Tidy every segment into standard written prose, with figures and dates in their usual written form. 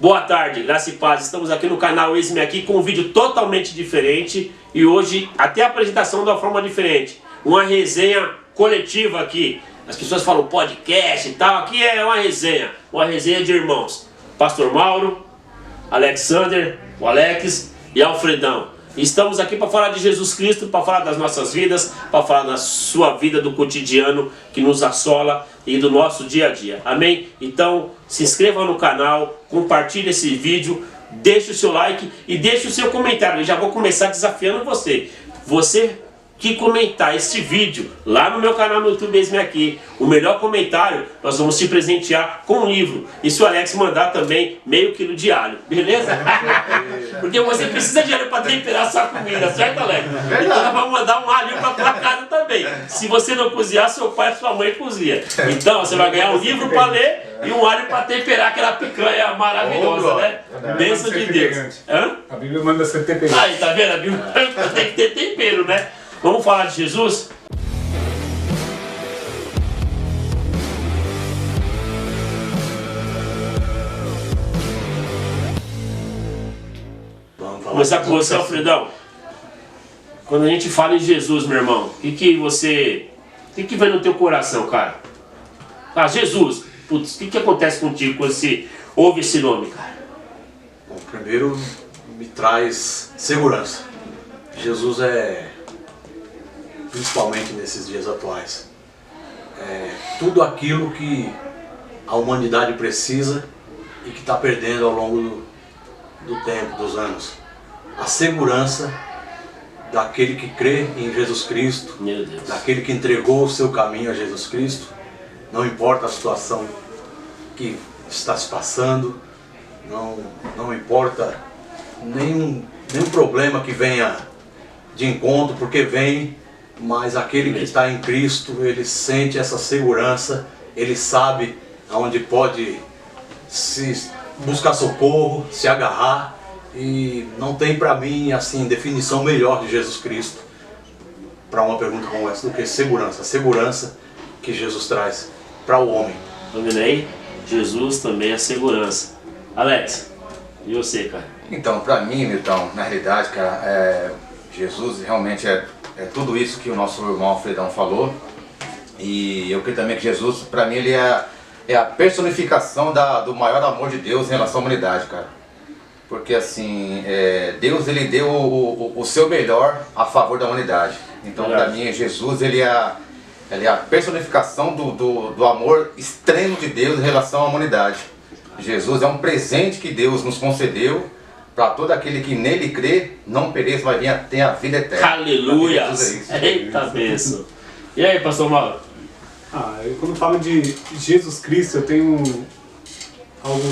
Boa tarde, graça e paz. Estamos aqui no canal Eis-me Aqui com um vídeo totalmente diferente e hoje até a apresentação de uma forma diferente. Uma resenha coletiva aqui. As pessoas falam podcast e tal, aqui é uma resenha de irmãos. Pastor Mauro, Alexander, o Alex e Alfredão. Estamos aqui para falar de Jesus Cristo, para falar das nossas vidas, para falar da sua vida, do cotidiano que nos assola e do nosso dia a dia. Amém? Então, se inscreva no canal, compartilhe esse vídeo, deixe o seu like e deixe o seu comentário. Eu já vou começar desafiando você. Você que comentar este vídeo lá no meu canal no YouTube Eis-me Aqui, o melhor comentário, nós vamos te presentear com um livro. E se o Alex mandar também meio quilo de alho, beleza? Porque você precisa de alho para temperar a sua comida, certo, Alex? Então nós vamos mandar um alho para tua casa também. Se você não cozinhar, seu pai e sua mãe cozinham. Então você vai ganhar um livro para ler e um alho para temperar aquela picanha maravilhosa, né? Bênção de Deus. Hã? A Bíblia manda ser temperado. Aí, tá vendo? A Bíblia tem que ter tempero, né? Vamos falar de Jesus? Vamos começar com você, Alfredão. Quando a gente fala em Jesus, meu irmão, o que vem no teu coração, cara? Ah, Jesus, putz, o que acontece contigo quando você ouve esse nome, cara? Bom, primeiro me traz segurança. Jesus principalmente nesses dias atuais, tudo aquilo que a humanidade precisa e que está perdendo ao longo do tempo, dos anos. A segurança daquele que crê em Jesus Cristo, Meu Deus. daquele que entregou o seu caminho a Jesus Cristo, não importa a situação que está se passando, não importa nenhum problema que venha de encontro, porque vem. Mas aquele que está em Cristo, ele sente essa segurança, ele sabe aonde pode se buscar socorro, se agarrar, e não tem para mim assim definição melhor de Jesus Cristo para uma pergunta como essa do que segurança. A segurança que Jesus traz para o homem. Dominei, Jesus também é segurança. Alex, e você, cara? Então, para mim, Milton, na realidade, cara, Jesus realmente é tudo isso que o nosso irmão Alfredão falou. E eu creio também que Jesus, para mim, ele é a personificação do maior amor de Deus em relação à humanidade, cara. Porque assim, Deus ele deu o seu melhor a favor da humanidade. Então, para mim, Jesus ele é a personificação do amor extremo de Deus em relação à humanidade. Jesus é um presente que Deus nos concedeu para todo aquele que nele crê, não pereça, mas ter a vida eterna. Aleluia! Eita bênção! E aí, pastor Mauro? Quando falo de Jesus Cristo, eu tenho algo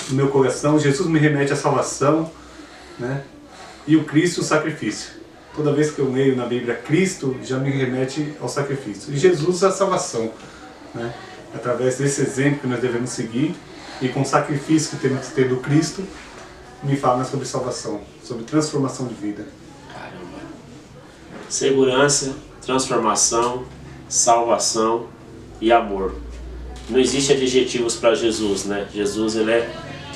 no meu coração. Jesus me remete à salvação, né? E o Cristo, o sacrifício. Toda vez que eu leio na Bíblia Cristo, já me remete ao sacrifício. E Jesus, a salvação, né? Através desse exemplo que nós devemos seguir e com o sacrifício que temos que ter do Cristo, me fala sobre salvação, sobre transformação de vida. Caramba! Segurança, transformação, salvação e amor. Não existe adjetivos para Jesus, né? Jesus, ele é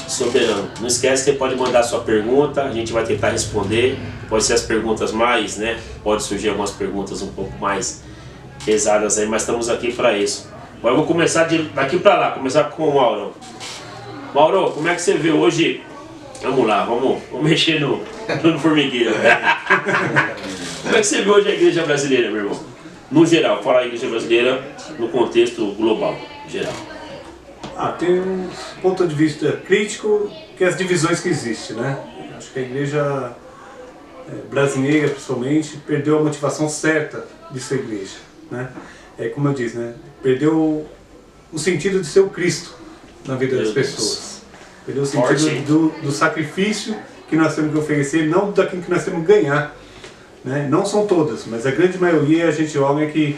soberano. Não esquece que você pode mandar sua pergunta, a gente vai tentar responder. Pode ser as perguntas mais, né? Pode surgir algumas perguntas um pouco mais pesadas aí, mas estamos aqui para isso. Agora eu vou começar daqui para lá, começar com o Mauro. Mauro, como é que você vê hoje? Vamos lá, vamos mexer no formigueiro. Como é que você vê hoje a igreja brasileira, meu irmão? No geral, fala a igreja brasileira no contexto global, geral. Tem um ponto de vista crítico, que é as divisões que existem, né? Acho que a igreja brasileira, principalmente, perdeu a motivação certa de ser igreja, né? Como eu disse, né? Perdeu o sentido de ser o Cristo na vida das pessoas. Perdeu o sentido do sacrifício que nós temos que oferecer, não daquilo que nós temos que ganhar, né? Não são todas, mas a grande maioria a gente olha que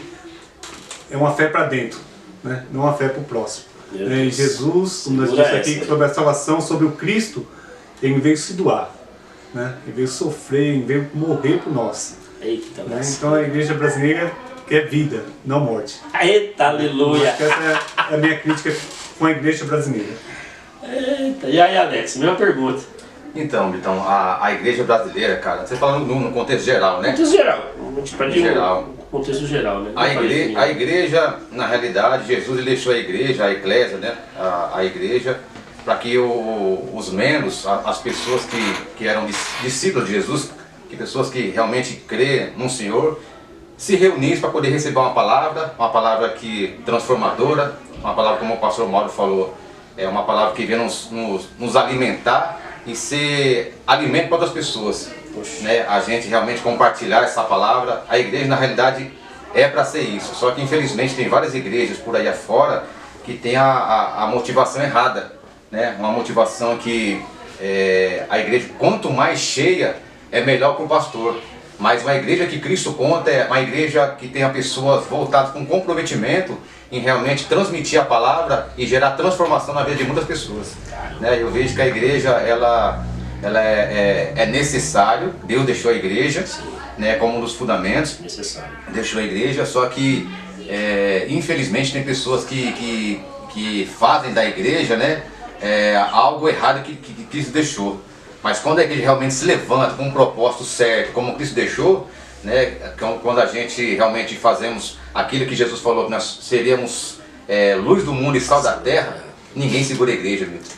é uma fé para dentro, né? Não uma fé para o próximo. E Jesus, como nós disse aqui, sobre a salvação, sobre o Cristo, ele veio se doar, né? Ele veio sofrer, ele veio morrer por nós. Eita, né? Então a igreja brasileira quer vida, não morte. Eita, aleluia! Acho que essa é a minha crítica com a igreja brasileira. Eita, e aí, Alex, mesma pergunta. Então, Vitão, a igreja brasileira, cara, você falando no contexto geral, né? Contexto geral. Geral. Contexto geral, né? A igreja, na realidade, Jesus ele deixou a igreja, a eclésia, né? A igreja, para que os membros, as pessoas que eram discípulos de Jesus, que pessoas que realmente crêem no Senhor, se reunissem para poder receber uma palavra que transformadora, uma palavra como o pastor Mauro falou, é uma palavra que vem nos alimentar e ser alimento para outras pessoas, né? A gente realmente compartilhar essa palavra. A igreja na realidade é para ser isso, só que infelizmente tem várias igrejas por aí afora que tem a motivação errada, né? Uma motivação que a igreja quanto mais cheia é melhor para o pastor, mas uma igreja que Cristo conta é uma igreja que tenha pessoas voltadas com comprometimento em realmente transmitir a palavra e gerar transformação na vida de muitas pessoas, né? Eu vejo que a igreja ela é necessário. Deus deixou a igreja, né, como um dos fundamentos. Necessário. Deixou a igreja, só que infelizmente tem pessoas que fazem da igreja, né, algo errado que Cristo deixou. Mas quando a igreja realmente se levanta com um propósito certo, como Cristo deixou, né, quando a gente realmente fazemos aquilo que Jesus falou, que nós seríamos luz do mundo e sal da terra, ninguém segura a igreja, Milton.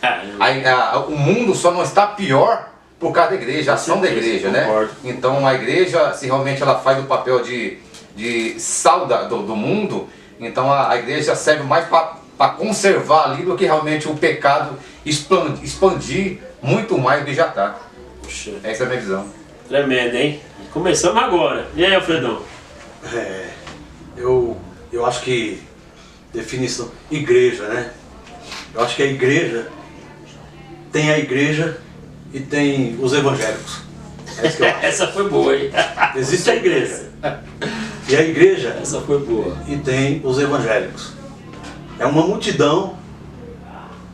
O mundo só não está pior por causa da igreja, a ação da igreja, né? Então a igreja, se realmente ela faz o papel de sal do mundo, então a igreja serve mais para conservar ali do que realmente o pecado expandir muito mais do que já está. Essa é a minha visão. Tremendo, hein? Começamos agora. E aí, Alfredão? Eu acho que definição igreja, né? Eu acho que a igreja e tem os evangélicos. É isso que eu acho. Essa foi boa, hein? Existe a igreja. E a igreja Essa foi boa. e tem os evangélicos. É uma multidão,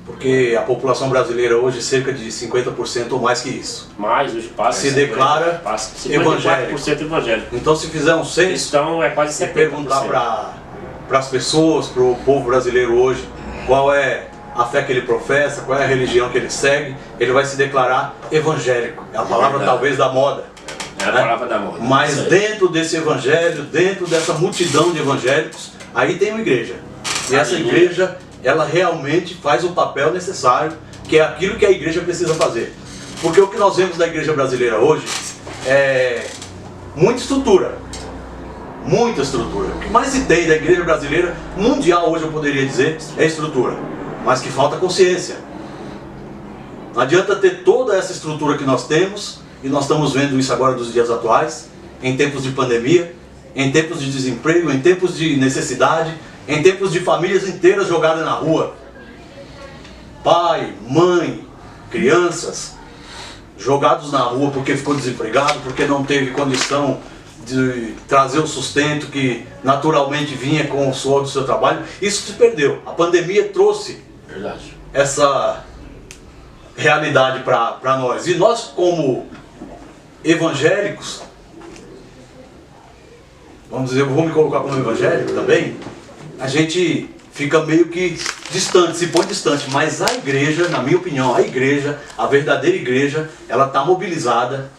porque a população brasileira hoje cerca de 50% ou mais que isso. Mais, hoje passa. Se declara evangélico. 54% evangélico. Então se fizer um censo, Cristão é quase se 70%. perguntar para as pessoas, para o povo brasileiro hoje, qual é a fé que ele professa, qual é a religião que ele segue, ele vai se declarar evangélico. É a palavra talvez da moda. É a palavra da moda. Mas dentro desse evangelho, dentro dessa multidão de evangélicos, aí tem uma igreja. E essa igreja, ela realmente faz o papel necessário, que é aquilo que a igreja precisa fazer. Porque o que nós vemos da igreja brasileira hoje é muita estrutura. Muita estrutura. O que mais se tem da igreja brasileira, mundial hoje eu poderia dizer, é estrutura. Mas que falta consciência. Não adianta ter toda essa estrutura que nós temos, e nós estamos vendo isso agora dos dias atuais, em tempos de pandemia, em tempos de desemprego, em tempos de necessidade, em tempos de famílias inteiras jogadas na rua. Pai, mãe, crianças jogados na rua porque ficou desempregado, porque não teve condição de trazer o sustento que naturalmente vinha com o suor do seu trabalho. Isso se perdeu. A pandemia trouxe essa realidade para nós. E nós, como evangélicos, vamos dizer, eu vou me colocar como evangélico também, a gente fica meio que distante, se põe distante, mas a igreja, na minha opinião, a verdadeira igreja, ela está mobilizada.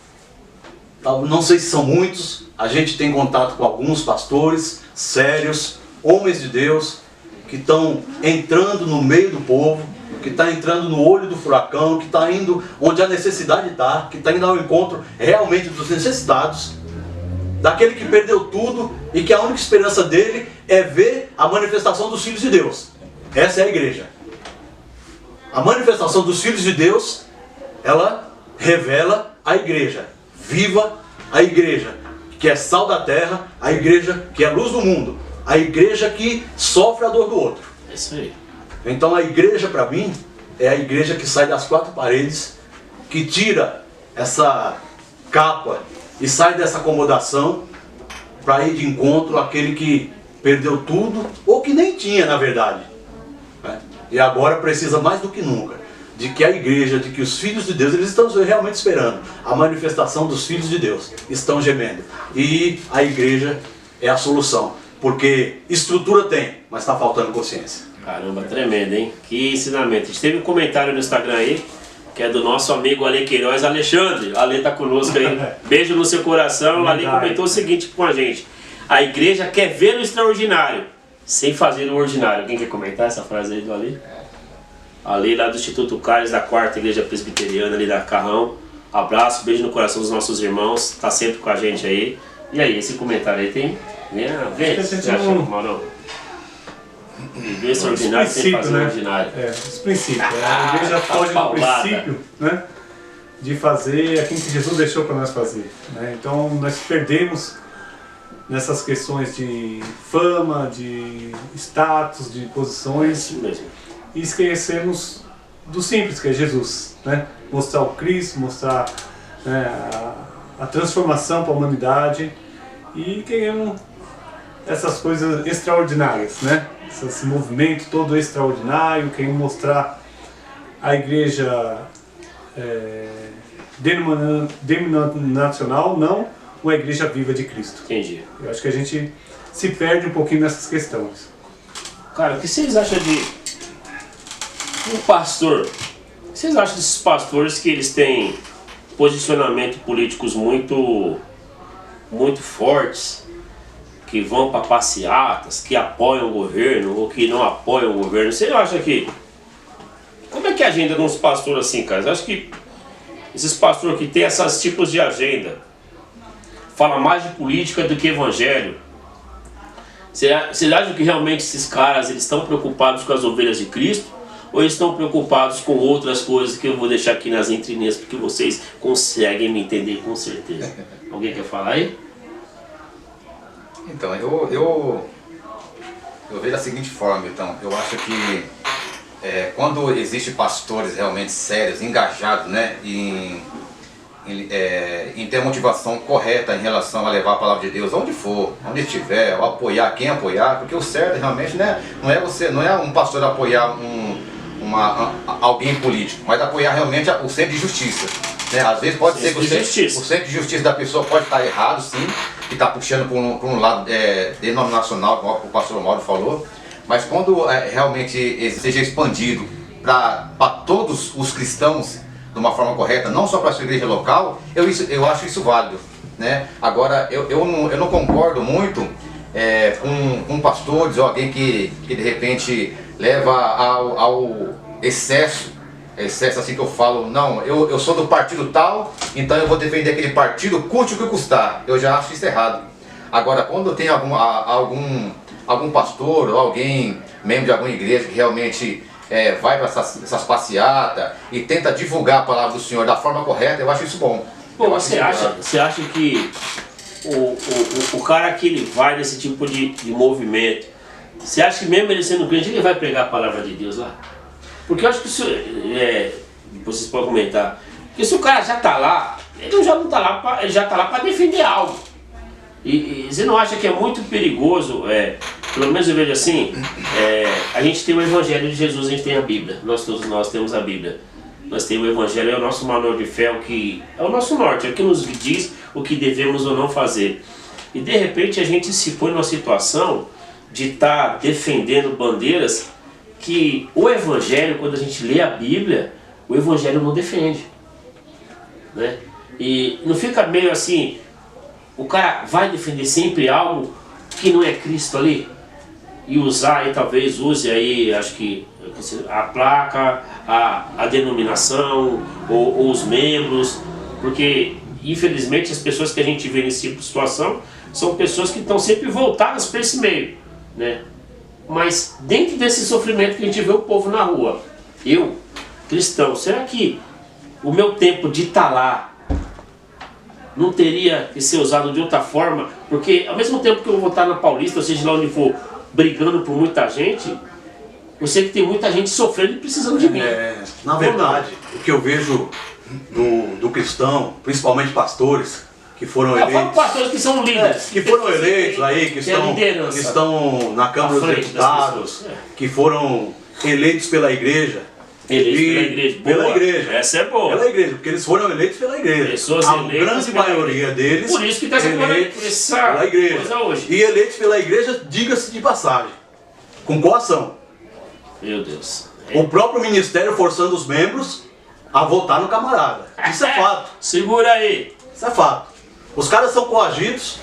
Não sei se são muitos, a gente tem contato com alguns pastores sérios, homens de Deus, que estão entrando no meio do povo, que está entrando no olho do furacão, que está indo onde a necessidade está, que está indo ao encontro realmente dos necessitados, daquele que perdeu tudo e que a única esperança dele é ver a manifestação dos filhos de Deus. Essa é a igreja. A manifestação dos filhos de Deus, ela revela a igreja. Viva a igreja que é sal da terra, a igreja que é luz do mundo, a igreja que sofre a dor do outro. É isso aí. Então a igreja para mim é a igreja que sai das quatro paredes, que tira essa capa e sai dessa acomodação para ir de encontro àquele que perdeu tudo, ou que nem tinha na verdade, né? E agora precisa mais do que nunca de que a igreja, de que os filhos de Deus, eles estão realmente esperando a manifestação dos filhos de Deus, estão gemendo, e a igreja é a solução, porque estrutura tem, mas está faltando consciência. Caramba, tremendo, hein? Que ensinamento. A gente teve um comentário no Instagram aí, que é do nosso amigo Ale Queiroz, Alexandre. Ale tá conosco aí. Beijo no seu coração. O Ale comentou o seguinte com a gente: a igreja quer ver o extraordinário, sem fazer o ordinário. Quem quer comentar essa frase aí do Ale? Ale lá do Instituto Cares, da 4ª Igreja Presbiteriana ali da Carrão. Abraço, beijo no coração dos nossos irmãos. Tá sempre com a gente aí. E aí, esse comentário aí tem... Vê, você acha, Maurão? Viver extraordinário sem fazer o ordinário. Os princípios. A igreja foge do princípio, né, de fazer aquilo que Jesus deixou para nós fazer. Né? Então nós perdemos nessas questões de fama, de status, de posições. Isso mesmo. E esquecemos do simples, que é Jesus. Né? Mostrar o Cristo, mostrar, né, a transformação para a humanidade. E queremos essas coisas extraordinárias, né? Esse movimento todo extraordinário, queremos mostrar a igreja denominacional, não uma igreja viva de Cristo. Entendi. Eu acho que a gente se perde um pouquinho nessas questões. Cara, o que vocês acham de um pastor? O que vocês acham desses pastores que eles têm posicionamentos políticos muito fortes, que vão para passeatas, que apoiam o governo ou que não apoiam o governo? Você acha que... Como é que é a agenda de uns pastores assim, cara? Eu acho que esses pastores que têm esses tipos de agenda falam mais de política do que evangelho. Vocês acham que realmente esses caras eles estão preocupados com as ovelhas de Cristo? Ou eles estão preocupados com outras coisas que eu vou deixar aqui nas entrelinhas porque vocês conseguem me entender com certeza? Alguém quer falar aí? Então, eu vejo da seguinte forma, então, eu acho que quando existem pastores realmente sérios, engajados, né, em ter a motivação correta em relação a levar a palavra de Deus onde for, onde estiver, ou apoiar quem apoiar, porque o certo realmente, né, não é um pastor apoiar alguém político, mas apoiar realmente o centro de justiça. Né? Às vezes pode ser que o centro de justiça da pessoa pode estar errado, sim, que está puxando por um lado denominacional, como o pastor Mauro falou, mas quando realmente seja expandido para todos os cristãos de uma forma correta, não só para a sua igreja local, eu acho isso válido. Né? Agora, eu não concordo muito com pastores ou alguém que de repente leva ao excesso assim que eu falo, não, eu sou do partido tal, então eu vou defender aquele partido, custe o que custar. Eu já acho isso errado. Agora, quando tem algum pastor ou alguém, membro de alguma igreja que realmente vai para essas passeatas e tenta divulgar a palavra do Senhor da forma correta, eu acho isso bom. Pô, você acha que o cara que ele vai nesse tipo de movimento, você acha que mesmo ele sendo crente, ele vai pregar a palavra de Deus lá? Porque eu acho que isso, depois vocês podem comentar, porque se o cara já está lá, ele já não está lá, ele já está lá para defender algo. E você não acha que é muito perigoso, pelo menos eu vejo assim, a gente tem o Evangelho de Jesus, a gente tem a Bíblia, todos nós temos a Bíblia. Nós temos o Evangelho, é o nosso manual de fé, é o nosso norte, é o que nos diz o que devemos ou não fazer. E de repente a gente se põe numa situação de estar defendendo bandeiras que o Evangelho, quando a gente lê a Bíblia, o Evangelho não defende. Né? E não fica meio assim, o cara vai defender sempre algo que não é Cristo ali? E usar, e talvez use aí, acho que a placa, a denominação, ou os membros, porque infelizmente as pessoas que a gente vê nesse tipo de situação são pessoas que estão sempre voltadas para esse meio, né? Mas dentro desse sofrimento que a gente vê o povo na rua, eu, cristão, será que o meu tempo de estar lá não teria que ser usado de outra forma? Porque ao mesmo tempo que eu vou estar na Paulista, ou seja, lá onde for, brigando por muita gente, eu sei que tem muita gente sofrendo e precisando de mim. Na verdade, o que eu vejo do cristão, principalmente pastores, que foram eleitos. Eu falo pastores que são líderes. Que foram eleitos aí, que estão na Câmara dos Deputados, que foram eleitos pela igreja. Eleitos pela igreja. Essa é boa. Pela igreja, porque eles foram eleitos pela igreja. Pessoas a eleitas grande maioria deles. Por isso que está essa pela igreja. Coisa hoje. E eleitos pela igreja, diga-se de passagem, com coação. Meu Deus. O próprio ministério forçando os membros a votar no camarada. Isso é fato. Segura aí. Isso é fato. Os caras são coagidos.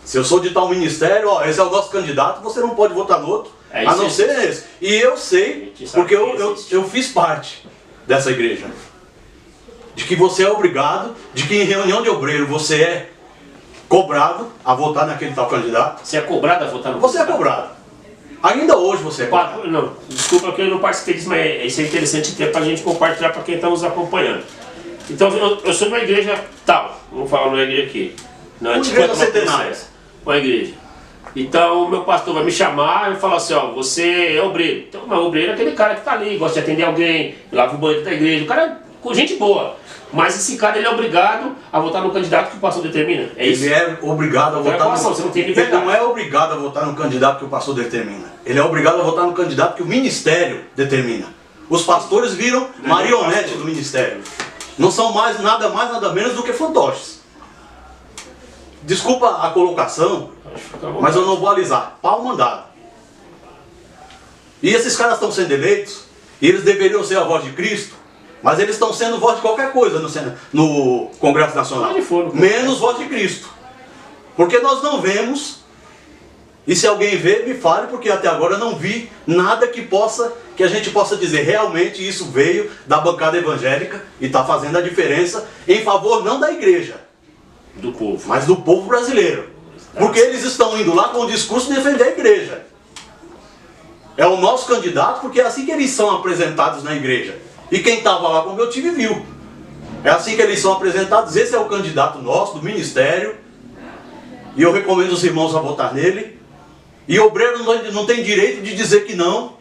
Se eu sou de tal ministério, ó, esse é o nosso candidato, você não pode votar no outro, É, a isso não ser esse. E eu sei, porque eu fiz parte dessa igreja. De que você é obrigado, de que em reunião de obreiro você é cobrado a votar naquele tal candidato. Você é cobrado a votar no Você é cobrado. Ainda hoje você é cobrado. Não, desculpa que eu não participei disso, mas isso é interessante ter pra gente compartilhar pra quem está nos acompanhando. Então, eu sou de uma igreja tal, vamos falar uma igreja aqui. Não, Uma igreja centenária. Uma igreja. Então, o meu pastor vai me chamar e falar assim, ó, você é obreiro. Então, o obreiro é aquele cara que tá ali, gosta de atender alguém, lava o banheiro da igreja, o cara é com gente boa. Mas esse cara, ele é obrigado a votar no candidato que o pastor determina. É isso? Ele é obrigado a votar no... Você não tem Ele liberdade. não é obrigado a votar no candidato que o pastor determina. Ele é obrigado a votar no candidato que o ministério determina. Os pastores viram marionete do ministério. Não são nada mais, nada menos do que fantoches. Desculpa a colocação, mas eu não vou alisar. Pau mandado. E esses caras estão sendo eleitos, e eles deveriam ser a voz de Cristo, mas eles estão sendo voz de qualquer coisa no Congresso Nacional. Menos voz de Cristo. Porque nós não vemos, e se alguém vê, me fale, porque até agora eu não vi nada que a gente possa dizer realmente isso veio da bancada evangélica e está fazendo a diferença em favor não da igreja, do povo, mas do povo brasileiro. Porque eles estão indo lá com o discurso defender a igreja. É o nosso candidato, porque é assim que eles são apresentados na igreja. E quem estava lá como eu tive viu. É assim que eles são apresentados. Esse é o candidato nosso, do ministério. E eu recomendo os irmãos a votar nele. E o obreiro não tem direito de dizer que não.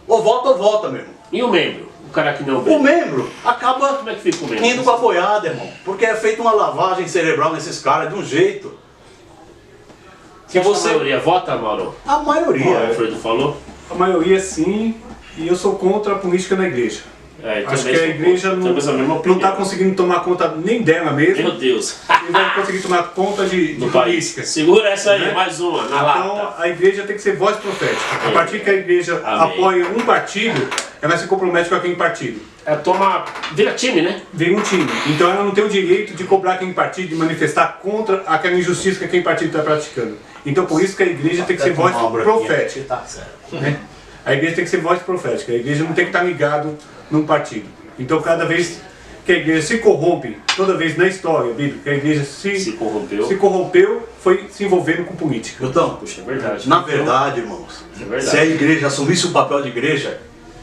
Ou vota, meu irmão. E o membro? O cara que não vê? O membro acaba Como é que fica o membro? indo com a boiada, irmão. Porque é feita uma lavagem cerebral nesses caras de um jeito. Que a maioria vota, Mauro? A maioria. O Alfredo falou? A maioria sim, e eu sou contra a política na igreja. Acho que a igreja não está conseguindo tomar conta nem dela mesmo. Meu Deus. E vai conseguir tomar conta de política. Segura essa aí, né? Mais uma, na lata. Então a igreja tem que ser voz profética. A partir que a igreja apoia um partido, ela se compromete com aquele partido. Vira time, né? Vem um time. Então ela não tem o direito de cobrar aquele partido, de manifestar contra aquela injustiça que aquele partido está praticando. Então por isso que a igreja tem que ser voz profética. Tá certo. Né? A igreja tem que ser voz profética. A igreja não tem que estar ligado num partido. Então cada vez que a igreja se corrompe, toda vez na história bíblica, a igreja se corrompeu, foi se envolvendo com política. Então, puxa, é verdade. Na verdade, irmãos, verdade. Se a igreja assumisse o papel de igreja,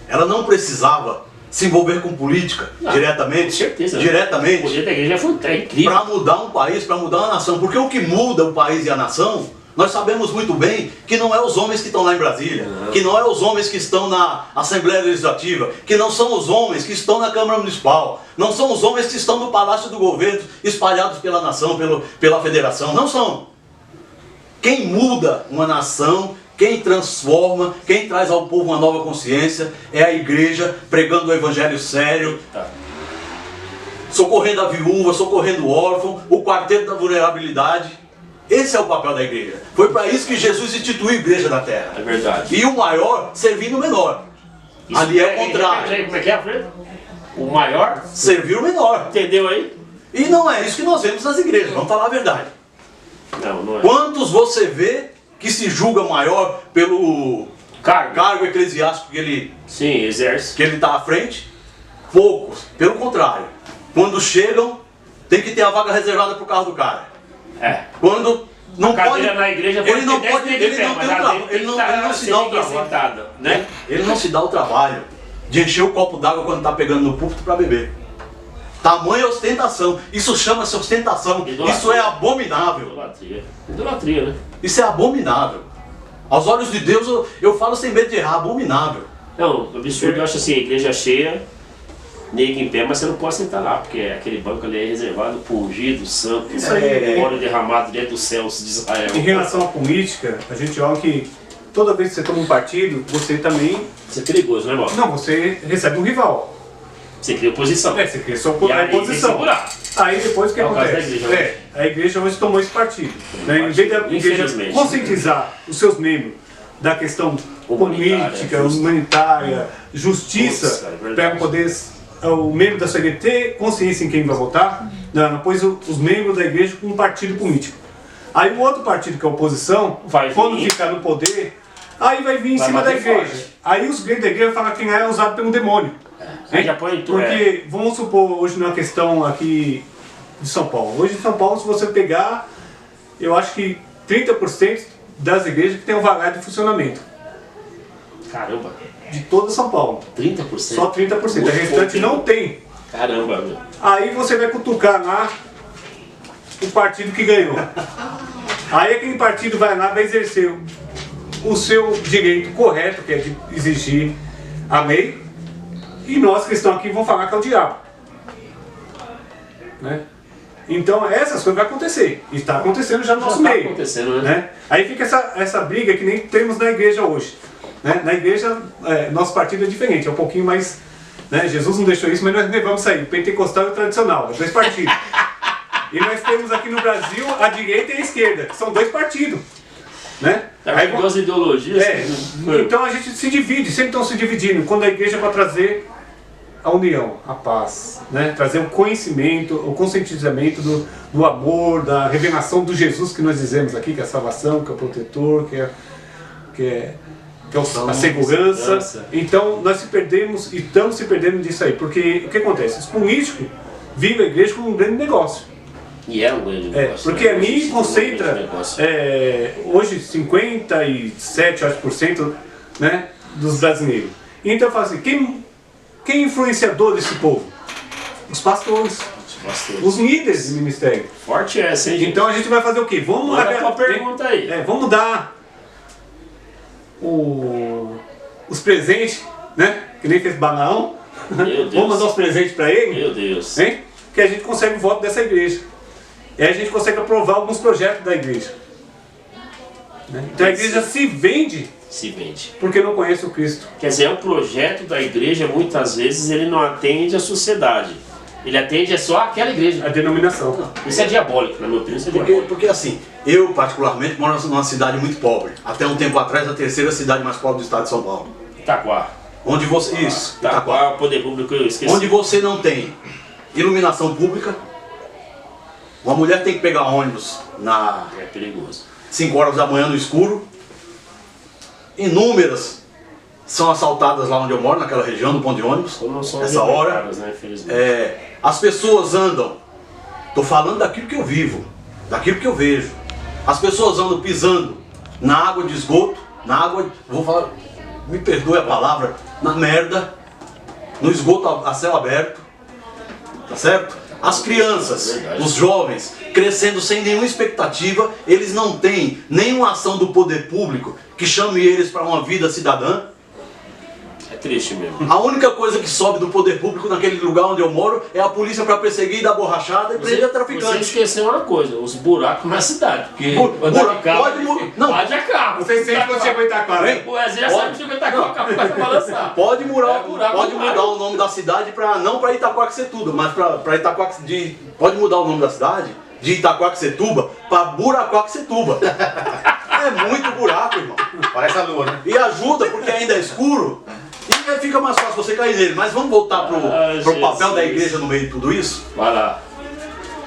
ela não precisava se envolver com política diretamente. Com certeza. Diretamente. O poder da igreja é incrível. Para mudar um país, para mudar uma nação. Porque o que muda o país e a nação, nós sabemos muito bem que não é os homens que estão lá em Brasília, que não é os homens que estão na Assembleia Legislativa, que não são os homens que estão na Câmara Municipal, não são os homens que estão no Palácio do Governo, espalhados pela nação, pela federação. Não são. Quem muda uma nação, quem transforma, quem traz ao povo uma nova consciência é a igreja pregando o evangelho sério, socorrendo a viúva, socorrendo o órfão, o quarteto da vulnerabilidade. Esse é o papel da igreja. Foi para isso que Jesus instituiu a igreja na terra. É verdade. E o maior servindo o menor. Isso ali é o contrário. Como é que é, Alfredo? O maior servir o menor. Entendeu aí? E não é isso que nós vemos nas igrejas, vamos falar a verdade. Não é. Quantos você vê que se julga maior pelo cargo eclesiástico que ele exerce, que ele está à frente? Poucos. Pelo contrário. Quando chegam, tem que ter a vaga reservada para o carro do cara. Quando não pode, na igreja pode ele não pode, ele não se dá o trabalho, né? Ele não se dá o trabalho de encher o copo d'água quando está pegando no púlpito para beber. Tamanha ostentação. Isso chama-se ostentação. Idolatria. Isso é abominável. Idolatria, né? Isso é abominável. Aos olhos de Deus, eu falo sem medo de errar, abominável. Não, absurdo, eu acho assim, a igreja cheia, nego em pé, mas você não pode sentar lá, porque aquele banco ali é reservado para ungido, santo, óleo derramado dentro dos céus de Israel. Em relação à política, a gente olha que toda vez que você toma um partido, você também... Isso é perigoso, né, irmão? Não, você recebe um rival. Você cria oposição. Você cria sua oposição. Aí depois o que acontece? A igreja hoje tomou esse partido. Né? Em vez da igreja conscientizar os seus membros da questão Humanitária, política, justa. humanitária, justiça, Putz, cara, é verdade. para poder o membro da sua igreja ter consciência em quem vai votar, não pôs os membros da igreja com um partido político. Aí o outro partido, que é a oposição, Vai quando vir. ficar no poder, aí vai vir em Vai cima da bater igreja. forte. Aí os crentes da igreja falam que quem é usado pelo demônio. Aí já põe tudo. Porque, vamos supor, hoje numa questão aqui de São Paulo. Hoje em São Paulo, se você pegar, eu acho que 30% das igrejas que tem um vagar de funcionamento. Caramba, De toda São Paulo. 30%? Só 30%. Muito A restante pouco, não tem. Caramba, meu. Aí você vai cutucar lá o partido que ganhou. Aí aquele partido vai lá, vai exercer o seu direito correto, que é de exigir a lei, e nós cristãos aqui vamos falar que é o diabo. Né? Então essas coisas vão acontecer. E está acontecendo já no nosso tá meio. acontecendo, né? Aí fica essa briga que nem temos na igreja hoje. Né? Na igreja, nosso partido é diferente, é um pouquinho mais. Né? Jesus não deixou isso, mas nós levamos isso aí. O pentecostal e o tradicional, é 2 partidos. E nós temos aqui no Brasil a direita e a esquerda, que são 2 partidos. Né? Tá com 2 ideologias. Então a gente se divide, sempre estão se dividindo. Quando a igreja é para trazer a união, a paz, né? Trazer o conhecimento, o conscientizamento do amor, da revelação do Jesus que nós dizemos aqui, que é a salvação, que é o protetor, que é a segurança. Então nós se perdemos e estamos se perdendo disso aí. Porque o que acontece? Os políticos vivem a igreja como um grande negócio. E é um grande negócio. Porque né? ali Isso concentra, é um grande negócio. hoje 57%, acho, por cento, né, dos brasileiros. Então eu falo assim, quem é influenciador desse povo? Os pastores, os líderes do ministério. Forte essa, hein, gente? Então a gente vai fazer o quê? Vamos Manda a tua pergunta aí. vamos dar os presentes, né? Que nem fez Balaão. Meu Deus. Vamos mandar os presentes para ele. Meu Deus. Hein? Que a gente consegue o voto dessa igreja. E aí a gente consegue aprovar alguns projetos da igreja. Né? Então a igreja se vende Se vende. porque não conhece o Cristo. Quer dizer, o projeto da igreja, muitas vezes, ele não atende à sociedade. Ele atende só àquela igreja. A denominação. Isso é diabólico, na minha opinião, isso é diabólico. Porque assim, eu particularmente moro numa cidade muito pobre. Até um tempo atrás, a 3ª cidade mais pobre do estado de São Paulo. Itaquá. Onde você. Isso, Itaquá, o poder público, eu esqueci. Onde você não tem iluminação pública. Uma mulher tem que pegar ônibus na É perigoso. 5 horas da manhã no escuro. Inúmeras são assaltadas lá onde eu moro, naquela região do ponto de ônibus. Como não são Essa hora, libertadas, né, infelizmente. as pessoas andam. Estou falando daquilo que eu vivo, daquilo que eu vejo. As pessoas andam pisando na água de esgoto, na água, vou falar, me perdoe a palavra, na merda, no esgoto a céu aberto, tá certo? As crianças, Verdade. os jovens, crescendo sem nenhuma expectativa, eles não têm nenhuma ação do poder público que chame eles para uma vida cidadã. É triste mesmo. A única coisa que sobe do poder público naquele lugar onde eu moro é a polícia para perseguir, dar borrachada e prender Você traficante. esqueceu uma coisa, os buracos na cidade. Porque Buraco, andar de carro, não. pode a carro. Você sente quando chegou em Itaquá, hein? O Zé já sabe que chegou em Itaquá, o carro começa a balançar. Pode mudar, É, buraco pode demais. mudar o nome da cidade não para Itaquaquecetuba, mas para pode mudar o nome da cidade de Itaquaquecetuba para Buraquaquecetuba. É muito buraco, irmão. Parece a lua, né? E ajuda porque ainda é escuro e aí fica mais fácil você cair nele. Mas vamos voltar pro papel Jesus. da igreja no meio de tudo isso. Vai lá.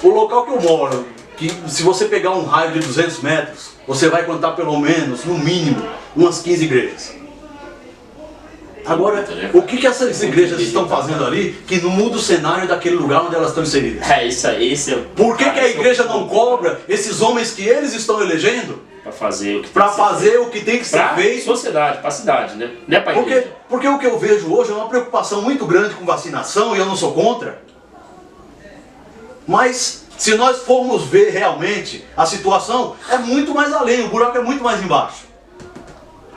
O local que eu moro, que se você pegar um raio de 200 metros, você vai contar pelo menos, no mínimo, umas 15 igrejas. Agora, o que essas igrejas estão fazendo ali que não muda o cenário daquele lugar onde elas estão inseridas? É isso aí, esse é o... Por que a igreja não cobra esses homens que eles estão elegendo Pra fazer o que para tem que ser fazer o que tem que ser pra feito? sociedade, pra cidade, né? Não é pra igreja. Porque o que eu vejo hoje é uma preocupação muito grande com vacinação e eu não sou contra. Mas se nós formos ver realmente a situação, é muito mais além, o buraco é muito mais embaixo.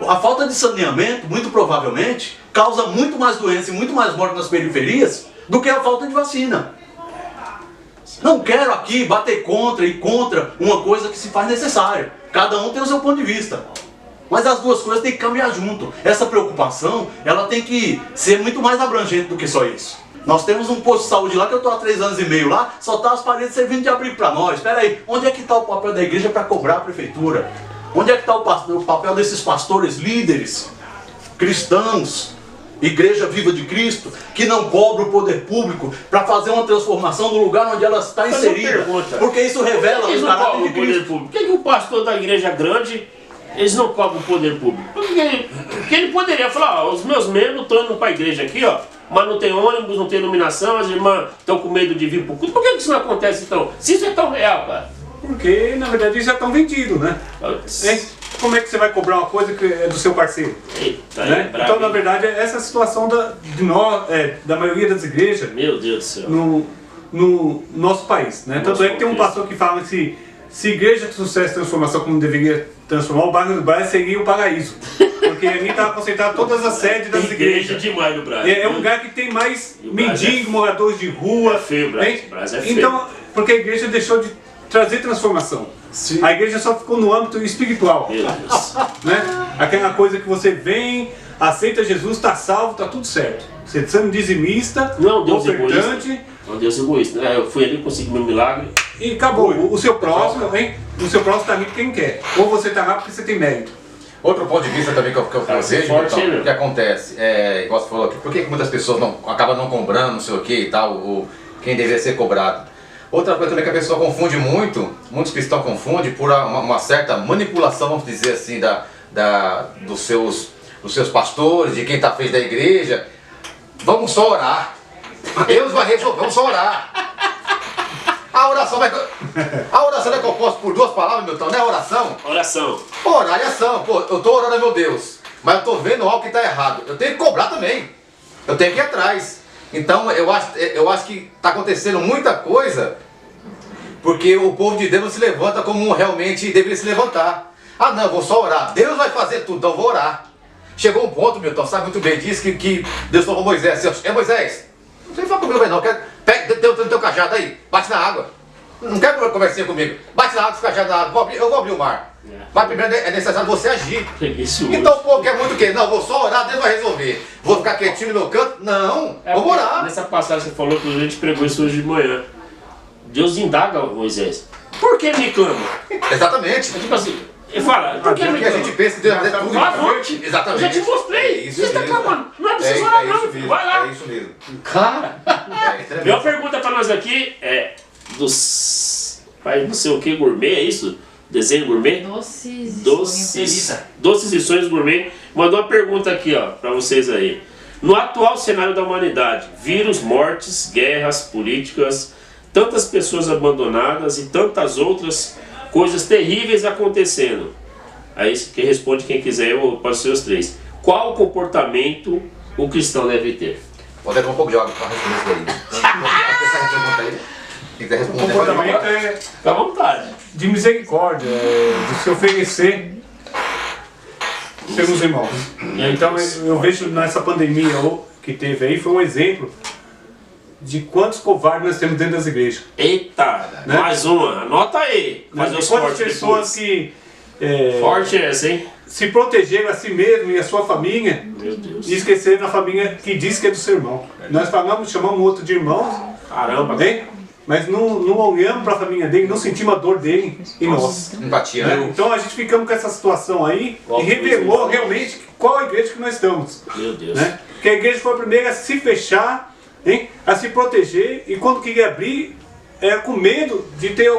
A falta de saneamento, muito provavelmente, causa muito mais doença e muito mais morte nas periferias do que a falta de vacina. Não quero aqui bater contra e contra uma coisa que se faz necessária. Cada um tem o seu ponto de vista. Mas as duas coisas têm que caminhar junto. Essa preocupação, ela tem que ser muito mais abrangente do que só isso. Nós temos um posto de saúde lá que eu estou há 3 anos e meio lá, só está as paredes servindo de abrigo para nós. Espera aí, onde é que está o papel da igreja para cobrar a prefeitura? Onde é que está o papel desses pastores líderes, cristãos, Igreja Viva de Cristo, que não cobra o poder público para fazer uma transformação no lugar onde ela está inserida? Porque isso revela Eles o não caráter cobram de o poder Cristo. público. Por que o pastor da igreja grande, eles não cobram o poder público? Porque ele poderia falar, ó, os meus membros estão indo para a igreja aqui, ó, mas não tem ônibus, não tem iluminação, as irmãs estão com medo de vir para o culto. Por que isso não acontece então? Se isso é tão real, cara. Porque, na verdade, eles já estão vendidos, né? Hein? Como é que você vai cobrar uma coisa que é do seu parceiro? Eita, Né? é Então, na brabo, verdade, essa é a situação da maioria das igrejas meu Deus do céu. no nosso país. Né? Tanto é que tem um pastor que fala que se igreja de sucesso e transformação como deveria transformar, o bairro do Brás seria o paraíso. Porque ali está concentrado todas as sedes das Tem igreja igrejas. demais no Brasil. É um lugar que tem mais E o Brás mendigos, moradores de rua. É feio, Brás. hein? Brás é feio. Então, porque a igreja deixou de trazer transformação. Sim. A igreja só ficou no âmbito espiritual. Meu Deus. Né? Aquela coisa que você vem, aceita Jesus, está salvo, está tudo certo. Você sendo dizimista, Não é um Deus ofertante, egoísta. É um Deus egoísta. Né? Eu fui ali, consegui meu milagre. e acabou. O seu próximo, hein? O seu próximo está ali porque quem quer. Ou você está lá porque você tem mérito. Outro ponto de vista também que eu vejo, forte, então, né? o que acontece, igual você falou aqui, por que muitas pessoas acabam não cobrando, não sei o que e tal, quem deveria ser cobrado? Outra coisa também que a pessoa confunde muito, muitos cristãos confundem por uma certa manipulação, vamos dizer assim, dos seus pastores, de quem está frente da igreja. Vamos só orar. Deus vai resolver, vamos só orar. A oração é composta por duas palavras, Milton, não é oração? Oração. Orar e ação. Pô, eu tô orando a meu Deus, mas eu tô vendo algo que está errado. Eu tenho que cobrar também. Eu tenho que ir atrás. Então eu acho que está acontecendo muita coisa porque o povo de Deus não se levanta como realmente deveria se levantar. Ah não, eu vou só orar. Deus vai fazer tudo, então eu vou orar. Chegou um ponto, Milton, sabe muito bem disso, que Deus falou para Moisés assim, Moisés, não sei falar comigo bem não, pega teu cajado aí, bate na água. Não quero conversinha comigo. Bate na água, esse cajado na água, eu vou abrir o mar. Mas primeiro é necessário você agir. Isso Então o povo quer muito o quê? Não, vou só orar, Deus vai resolver. Vou ficar quietinho no meu canto? Não, vamos orar. Nessa passagem que você falou, que a gente pregou isso hoje de manhã. Deus indaga Moisés. Por que me clama? Exatamente. É tipo assim, ele fala, por que me Porque a clama? gente pensa que Deus vai fazer tudo. Vai avante. Exatamente. Eu já te mostrei. É isso Você está mesmo. clamando. Não é preciso orar não, filho. Vai lá. É isso mesmo. Cara. É Tem uma tremendo. pergunta pra nós aqui, dos... Pai, não sei o que, gourmet, é isso? Desenho gourmet? Doces e Sonhos Gourmet mandou uma pergunta aqui, ó, pra vocês aí. No atual cenário da humanidade, vírus, mortes, guerras, políticas, tantas pessoas abandonadas e tantas outras coisas terríveis acontecendo. Aí quem responde, quem quiser, pode ser os três. Qual o comportamento o cristão deve ter? Pode levar um pouco de água para responder isso daí. Essa pergunta aí. Quem quiser O responder, comportamento é Fica à vontade. de misericórdia, de se oferecer pelos irmãos. Então eu vejo nessa pandemia que teve aí, foi um exemplo de quantos covardes nós temos dentro das igrejas. Eita, Né? mais uma, anota aí. Fazer os Quantas cortes pessoas depois. que Forte é essa, hein? se protegeram a si mesmo e a sua família Meu Deus. e esqueceram a família que diz que é do seu irmão. Nós falamos, chamamos o outro de irmãos, Caramba. né? Mas não olhamos para a família dele, não sentimos a dor dele em nós. empatia, Né? né? Então a gente ficamos com essa situação aí Qual e foi revelou isso? realmente qual a igreja que nós estamos. Meu Deus. Né? Porque a igreja foi a primeira a se fechar, hein? A se proteger, e quando queria abrir, era com medo de ter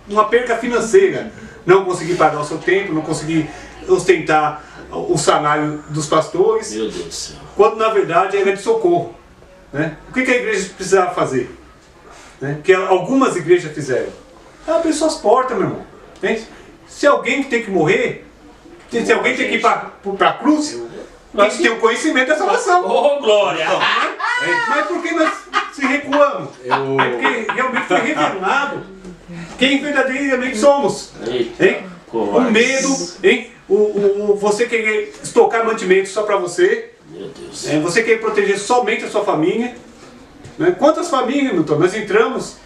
uma perca financeira. Não conseguir pagar o seu tempo, não conseguir ostentar o salário dos pastores, Meu Deus do céu. quando na verdade era de socorro. Né? O que a igreja precisava fazer? Né? Que algumas igrejas fizeram. Abrir suas portas, meu irmão. Hein? Se alguém tem que morrer, se alguém tem que ir para a cruz, tem que ter o conhecimento da salvação. Oh, glória! Mas por que nós se recuamos? É porque realmente foi revelado quem verdadeiramente somos. Eita, Hein? O covarde. medo, hein? Você querer estocar mantimentos só para você, Meu Deus. você querer proteger somente a sua família. Né? Quantas famílias, Milton, nós entramos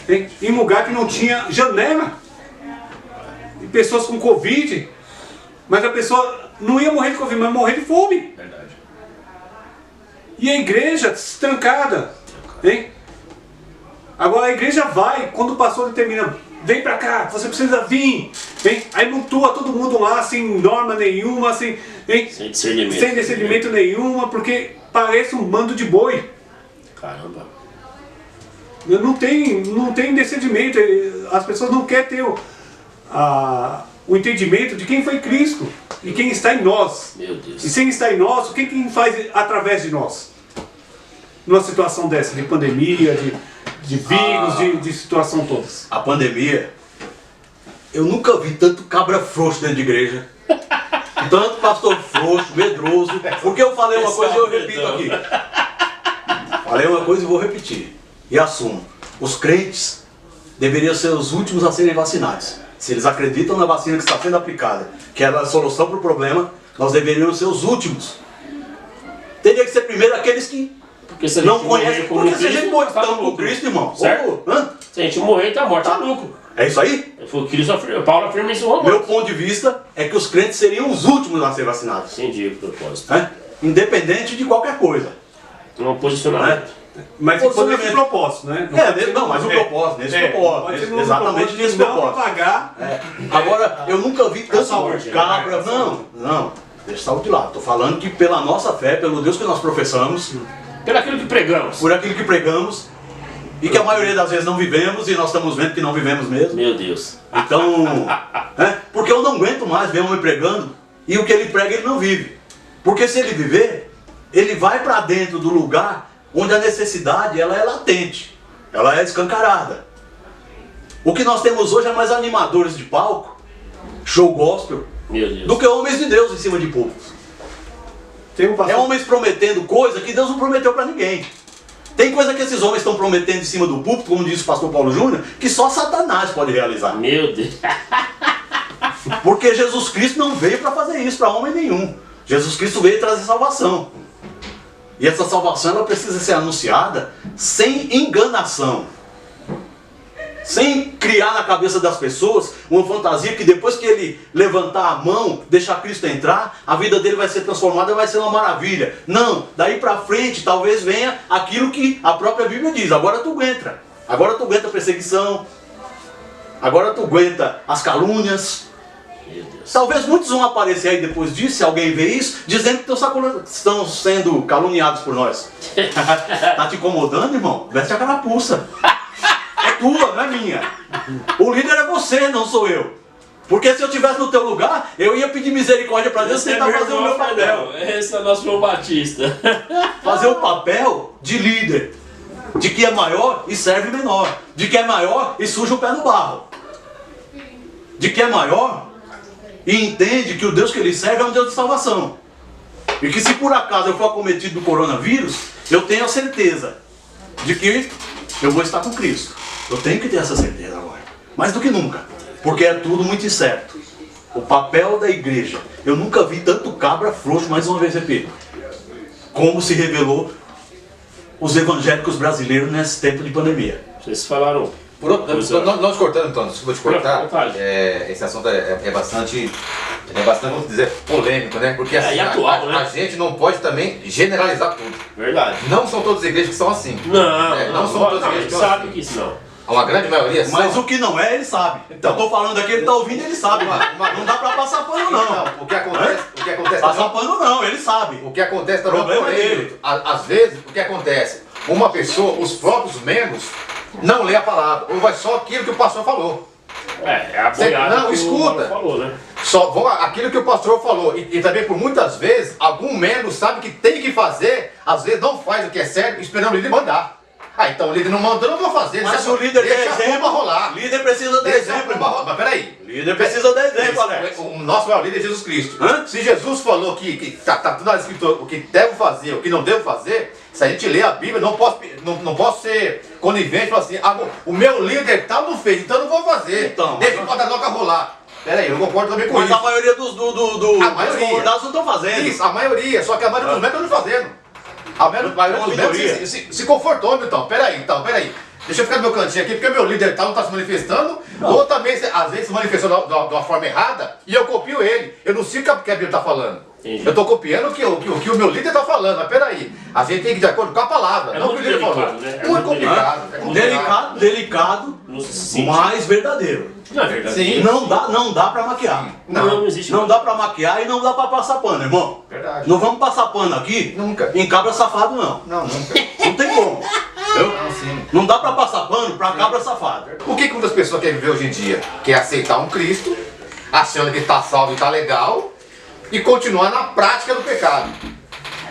em um lugar que não tinha janela, e pessoas com Covid, mas a pessoa não ia morrer de Covid, mas ia morrer de fome. Verdade. E a igreja trancada. Hein? Agora a igreja vai, quando o pastor determina, vem pra cá, você precisa vir. Hein? Aí mutua todo mundo lá, sem norma nenhuma, sem discernimento. sem discernimento nenhuma, porque parece um bando de boi. Caramba. Não tem discernimento, as pessoas não querem ter o entendimento de quem foi Cristo e quem está em nós. Meu Deus. E sem estar em nós, o que quem faz através de nós? Numa situação dessa, de pandemia, de vírus, de situação todas. A pandemia, eu nunca vi tanto cabra frouxo dentro de igreja. Tanto pastor frouxo, medroso. Porque eu falei uma coisa e eu repito aqui. Falei uma coisa e vou repetir. E assumo. Os crentes deveriam ser os últimos a serem vacinados. Se eles acreditam na vacina que está sendo aplicada, que é a solução para o problema, nós deveríamos ser os últimos. Teria que ser primeiro aqueles que não conhecem. Porque se a gente morrer com Cristo, irmão. Certo? Se a gente morrer, tá morto, tá lucro. É isso aí? Foi o que Paulo afirma isso. Meu ponto de vista é que os crentes seriam os últimos a ser vacinados. Entendi o propósito. Independente de qualquer coisa. Um posicionamento. Mas foi esse propósito, né? Mas o propósito, nesse propósito. Exatamente nesse propósito. Pagar. Agora, eu nunca vi tanto cabra. Não. Deixa saúde lá. Estou falando que pela nossa fé, pelo Deus que nós professamos, Por aquilo que pregamos. por aquilo que pregamos, e que a maioria das vezes não vivemos, e nós estamos vendo que não vivemos mesmo. Meu Deus. Então, porque eu não aguento mais ver um homem pregando e o que ele prega ele não vive. Porque se ele viver, ele vai para dentro do lugar onde a necessidade ela é latente, ela é escancarada. O que nós temos hoje é mais animadores de palco, show gospel, Meu Deus. do que homens de Deus em cima de púlpitos. É homens prometendo coisa que Deus não prometeu para ninguém. Tem coisa que esses homens estão prometendo em cima do púlpito, como disse o pastor Paulo Júnior, que só Satanás pode realizar. Meu Deus. Porque Jesus Cristo não veio para fazer isso para homem nenhum. Jesus Cristo veio trazer salvação. E essa salvação ela precisa ser anunciada sem enganação. Sem criar na cabeça das pessoas uma fantasia que depois que ele levantar a mão, deixar Cristo entrar, a vida dele vai ser transformada e vai ser uma maravilha. Não, daí pra frente talvez venha aquilo que a própria Bíblia diz. Agora tu aguenta. Agora tu aguenta a perseguição. Agora tu aguenta as calúnias. Meu Deus. Talvez muitos vão aparecer aí depois disso, se alguém vê isso, dizendo que estão sendo caluniados por nós. Tá te incomodando, irmão? Veste a carapuça. É tua, não é minha. O líder é você, não sou eu. Porque se eu estivesse no teu lugar, eu ia pedir misericórdia para Deus e tentar fazer o meu papel. Esse é o nosso João Batista. Fazer o papel de líder. De que é maior e serve menor. De que é maior e suja o pé no barro. De que é maior e entende que o Deus que ele serve é um Deus de salvação. E que se por acaso eu for acometido do coronavírus, eu tenho a certeza de que eu vou estar com Cristo. Eu tenho que ter essa certeza agora. Mais do que nunca. Porque é tudo muito incerto. O papel da igreja. Eu nunca vi tanto cabra frouxo, mais uma vez repito, como se revelou os evangélicos brasileiros nesse tempo de pandemia. Vocês falaram. Não te cortando, Antônio, desculpa te cortar. Vontade. Esse assunto é bastante, vamos dizer, polêmico, né? Porque assim, e atual, né? a gente não pode também generalizar tudo. Verdade. Não são todas as igrejas que são assim. Não são todas as igrejas que são sabe assim. que isso não. Uma grande maioria são. Mas o que não é, ele sabe. Então, eu tô falando aqui, ele tá ouvindo, ele sabe. Não dá pra passar pano, não. Não, o que acontece Passar pano não, ele sabe. O que acontece também é Problema polêmico. dele. Às vezes, o que acontece? Uma pessoa, os próprios membros, não lê a palavra, ou vai só aquilo que o pastor falou. É a boiada Não, que escuta. o falou, né? Só vão aquilo que o pastor falou. E também por muitas vezes, algum membro sabe que tem que fazer, às vezes não faz o que é certo, esperando o líder mandar. Então o líder não mandou, não vou fazer. Mas se o líder deixa der a exemplo, bomba rolar. líder precisa dar Deixa a exemplo. bomba rolar. Mas peraí. Líder precisa dar exemplo, Alex. O nosso maior líder é Jesus Cristo. Hã? Se Jesus falou que tá tudo na escritura, o que devo fazer, o que não devo fazer, se a gente lê a Bíblia, não posso ser conivente e falar assim, o meu líder tal não fez, então eu não vou fazer. Então, deixa o pantadoca rolar. Peraí, eu não concordo também com Mas isso. a maioria dos A maioria. convidados não estão fazendo. Isso, a maioria, só que a maioria dos membros não estão fazendo. A maioria dos membros se confortou, então. Peraí. Deixa eu ficar no meu cantinho aqui, porque o meu líder tal não está se manifestando, ou também, às vezes, se manifestou de uma forma errada, e eu copio ele. Eu não sei o que a Bíblia está falando. Entendi. Eu estou copiando o que o meu líder está falando, mas peraí. A gente tem que ir de acordo com a palavra, não o que o líder falou. Né? Muito complicado. Delicado, Sim. mas verdadeiro. Não é verdade. Sim. Não dá pra maquiar. Não existe. Não dá pra maquiar e não dá pra passar pano, irmão. Verdade. Não vamos passar pano aqui Nunca. em cabra safado, não. Não, nunca. Não tem como. Entendeu? Não, sim. Não dá pra passar pano pra cabra safado. O que muitas pessoas querem viver hoje em dia? Quer aceitar um Cristo, achando que está salvo e está legal, e continuar na prática do pecado.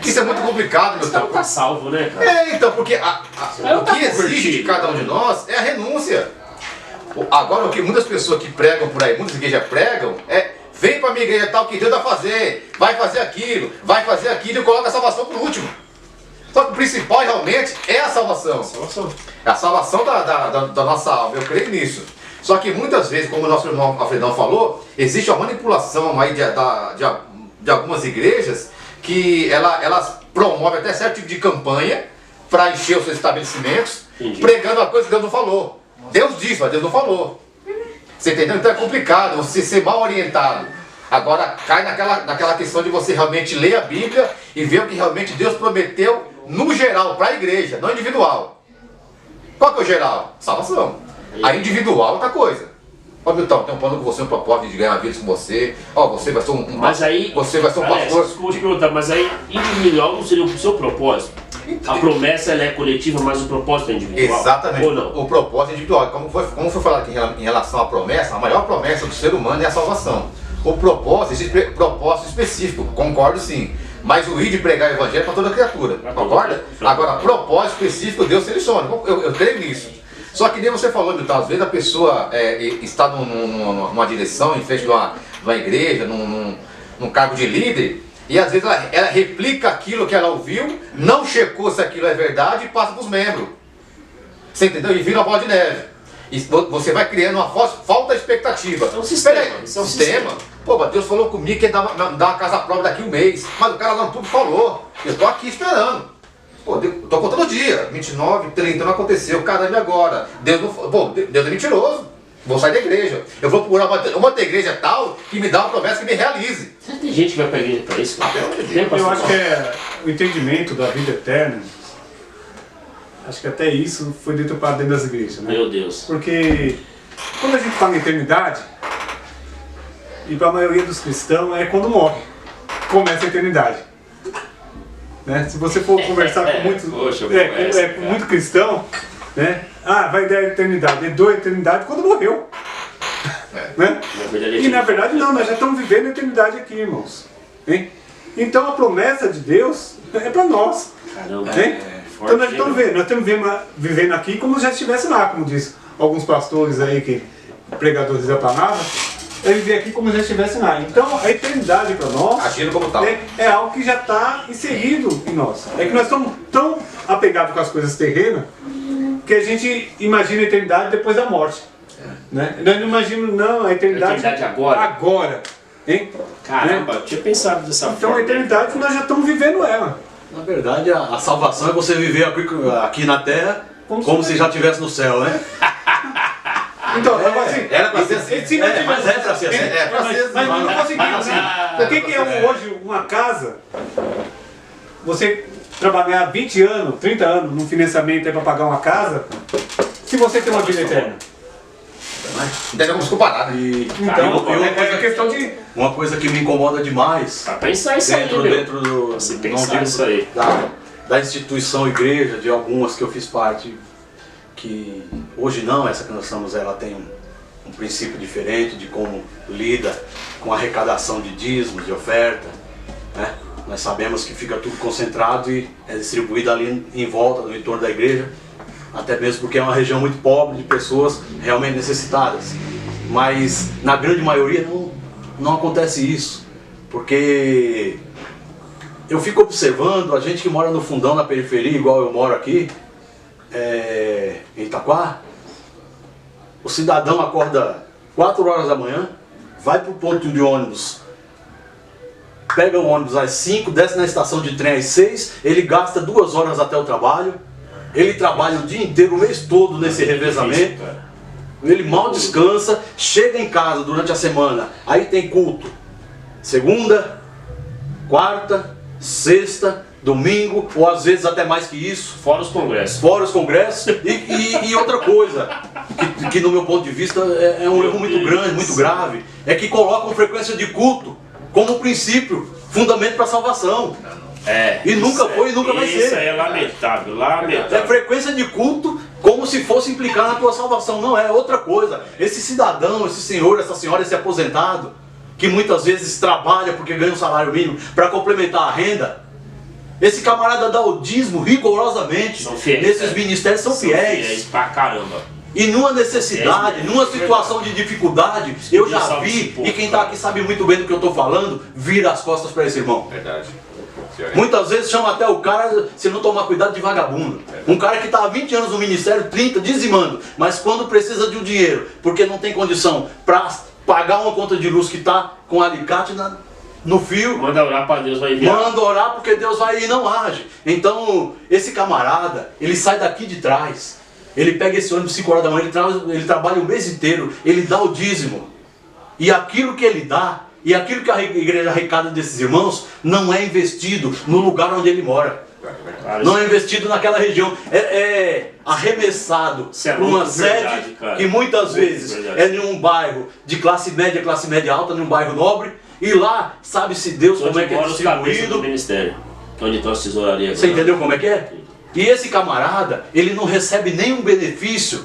Isso é muito complicado, meu Você não tempo. tá salvo, né, cara? Então, porque Eu o tá que exige de convertido. cada um de nós é a renúncia. Agora, o que muitas pessoas que pregam por aí, muitas igrejas pregam, vem pra minha igreja tal que Deus vai fazer aquilo, e coloca a salvação por último. Só que o principal realmente é a salvação. É a salvação da nossa alma, eu creio nisso. Só que muitas vezes, como o nosso irmão Alfredão falou, existe uma manipulação aí de algumas igrejas que elas promovem até certo tipo de campanha para encher os seus estabelecimentos, pregando uma coisa que Deus não falou. Deus disse, mas Deus não falou. Você entendeu? Então é complicado você ser mal orientado. Agora cai naquela questão de você realmente ler a Bíblia e ver o que realmente Deus prometeu no geral, para a igreja, não individual. Qual que é o geral? Salvação. A individual é outra coisa. Ó, Milton, tem um plano com você, um propósito de ganhar vidas com você. Ó, você vai ser Mas aí, você vai ser um Alex, pastor. desculpa te perguntar, mas aí individual não seria o seu propósito? A promessa ela é coletiva, mas o propósito é individual? Exatamente. Ou não? O propósito é individual. Como foi falado aqui em relação à promessa, a maior promessa do ser humano é a salvação. O propósito, existe propósito específico, concordo sim. Mas o ir de pregar o evangelho é para toda criatura, concorda? Agora, propósito específico, Deus seleciona. Eu creio nisso. Só que nem você falou, Milton, às vezes a pessoa está numa direção, em frente de uma igreja, num cargo de líder, e às vezes ela replica aquilo que ela ouviu, não checou se aquilo é verdade e passa para os membros. Você entendeu? E vira uma bola de neve. E você vai criando uma falta de expectativa. É um sistema. Peraí, Isso é um sistema? Pô, mas Deus falou comigo que ia dar uma casa própria daqui um mês. Mas o cara lá no tudo falou. Eu tô aqui esperando. Pô, tô contando o dia. 29, 30, não aconteceu. Caramba, e agora? Deus não. Pô, Deus é mentiroso. Vou sair da igreja. Eu vou procurar uma outra igreja tal que me dá uma promessa que me realize. Você tem gente que vai pra igreja pra isso? Cara? Eu acho que é o entendimento da vida eterna. Acho que até isso foi deturpado dentro das igrejas, né? Meu Deus. Porque quando a gente fala em eternidade, e para a maioria dos cristãos é quando morre, começa a eternidade. Né? Se você for conversar com muito, com muito cristão, né? Vai dar a eternidade, deu a eternidade quando morreu. Né? E na verdade não, nós já estamos vivendo a eternidade aqui, irmãos. Hein? Então a promessa de Deus é para nós. Caramba. Hein? Então nós estamos vivendo aqui como se já estivesse lá, como diz alguns pastores aí, pregadores da palavra, é viver aqui como se já estivesse lá. Então a eternidade para nós Agindo como tal. é algo que já está inserido em nós. É que nós estamos tão apegados com as coisas terrenas que a gente imagina a eternidade depois da morte. Né? Nós não imaginamos a eternidade agora. Hein? Caramba, eu tinha pensado dessa Então forma. a eternidade nós já estamos vivendo ela. Na verdade, a salvação é você viver aqui na terra como se já estivesse no céu, né? Então, assim, Era pra ser assim. Mas é pra ser assim. É pra ser assim. Mas não conseguimos, né? O que é hoje uma casa? Você trabalhar 20 anos, 30 anos num financiamento para pagar uma casa, se você tem uma vida eterna. Não tem como se comparar, né? Então, é questão de... Uma coisa que me incomoda demais Pra pensar isso aí, meu. dentro do, Você não pensar digo isso aí. da instituição igreja, de algumas que eu fiz parte, que hoje não, essa que nós estamos, ela tem um princípio diferente de como lida com a arrecadação de dízimos, de oferta, né? Nós sabemos que fica tudo concentrado e é distribuído ali em volta, no entorno da igreja, até mesmo porque é uma região muito pobre de pessoas realmente necessitadas. Mas na grande maioria não acontece isso, porque eu fico observando a gente que mora no fundão, na periferia, igual eu moro aqui, em Itaquá. O cidadão acorda 4 horas da manhã, vai para o ponto de ônibus, pega o ônibus às 5, desce na estação de trem às 6, ele gasta 2 horas até o trabalho, ele trabalha o dia inteiro, o mês todo nesse revezamento, ele mal descansa, chega em casa durante a semana, aí tem culto, segunda, quarta, sexta, domingo, ou às vezes até mais que isso. Fora os congressos. Fora os congressos. E outra coisa, que no meu ponto de vista é um erro muito grande, muito grave, é que colocam frequência de culto como princípio, fundamento para a salvação. E nunca foi e nunca vai ser. Isso é lamentável, lamentável. É frequência de culto como se fosse implicar na tua salvação. Não é outra coisa. Esse cidadão, esse senhor, essa senhora, esse aposentado, que muitas vezes trabalha porque ganha um salário mínimo para complementar a renda, esse camarada dá o dízimo rigorosamente. São fiéis, nesses ministérios são fiéis. Fiéis pra caramba. E numa necessidade, numa situação de dificuldade, eu já vi, e quem está aqui sabe muito bem do que eu estou falando, vira as costas para esse irmão. Verdade. Muitas vezes chama até o cara, se não tomar cuidado, de vagabundo. Um cara que está há 20 anos no ministério, 30, dizimando, mas quando precisa de um dinheiro, porque não tem condição para pagar uma conta de luz que está com alicate no fio, Manda orar para Deus, vai enviar. manda orar porque Deus vai e não age. Então, esse camarada, ele sai daqui de trás, ele pega esse ônibus 5 horas da manhã, ele trabalha o mês inteiro, ele dá o dízimo. E aquilo que ele dá, e aquilo que a igreja arrecada desses irmãos, não é investido no lugar onde ele mora. Não é investido naquela região. É arremessado para uma sede que muitas vezes é em um bairro de classe média alta, num bairro nobre. E lá, sabe-se Deus como é que é distribuído. Do ministério, que é onde estão as tesourarias. Você entendeu como é que é? E esse camarada, ele não recebe nenhum benefício.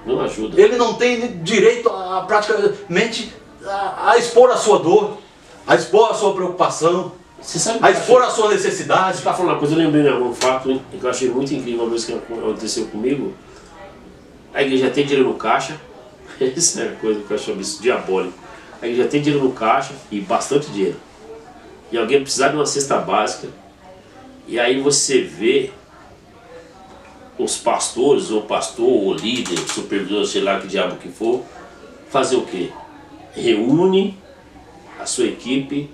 Não ajuda. Ele não tem direito a praticamente a expor a sua dor, a expor a sua preocupação, Você sabe a expor a sua necessidade. Você está falando uma coisa, eu lembrei de algum fato que eu achei muito incrível, uma vez que aconteceu comigo. A igreja tem dinheiro no caixa, essa é a coisa que eu acho diabólico. A igreja tem dinheiro no caixa, e bastante dinheiro. E alguém precisar de uma cesta básica, e aí você vê os pastores, ou pastor, ou líder, supervisor, sei lá que diabo que for, fazer o quê? Reúne a sua equipe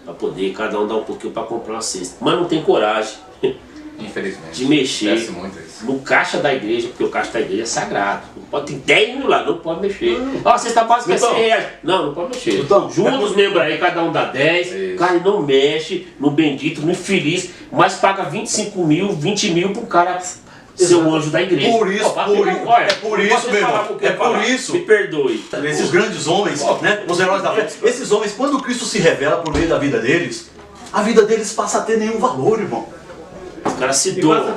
para poder cada um dar um pouquinho para comprar uma cesta. Mas não tem coragem Infelizmente. de mexer Acontece muito isso. no caixa da igreja, porque o caixa da igreja é sagrado. Não pode ter 10 mil lá, não pode mexer. Ó, a cesta básica é 100 reais. Não pode mexer. Então, Junta os membros aí, cada um dá 10. Isso. Cara, não mexe no bendito, no infeliz, mas paga 25 mil, 20 mil pro cara ser o anjo da igreja. Por isso, Olha, é por isso, meu irmão, é por isso. Me perdoe. Esses grandes homens, né, os heróis da fé, esses homens, quando Cristo se revela por meio da vida deles, a vida deles passa a ter nenhum valor, irmão. Os caras se E doam.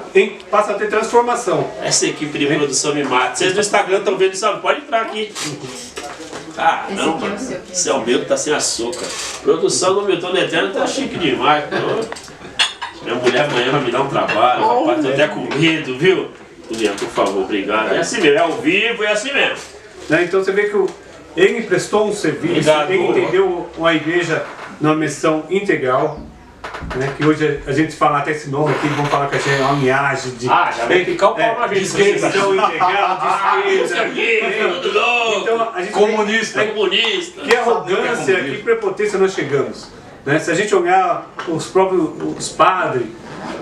passa a ter transformação. Essa equipe de produção me mata. Vocês no Instagram estão vendo isso? Pode entrar aqui. Caramba, esse é o meu que tá sem açúcar. Produção do Milton Eterno tá chique demais. Pô. Minha mulher amanhã vai me dar um trabalho. Rapaz, tô até com medo, viu? Juliano, por favor, obrigado. É assim mesmo, é ao vivo, é assim mesmo. Né? Então você vê que ele prestou um serviço, Obrigado, ele boa. entendeu uma igreja numa missão integral. Né? Que hoje a gente fala até esse nome aqui, vamos falar que a gente é uma linhagem de. Já vem picar o pau na gente. Missão integral, de Isso aqui, tudo louco. Então, a gente Comunista. Comunista. Que arrogância, que prepotência nós chegamos. Né? Se a gente olhar os padres,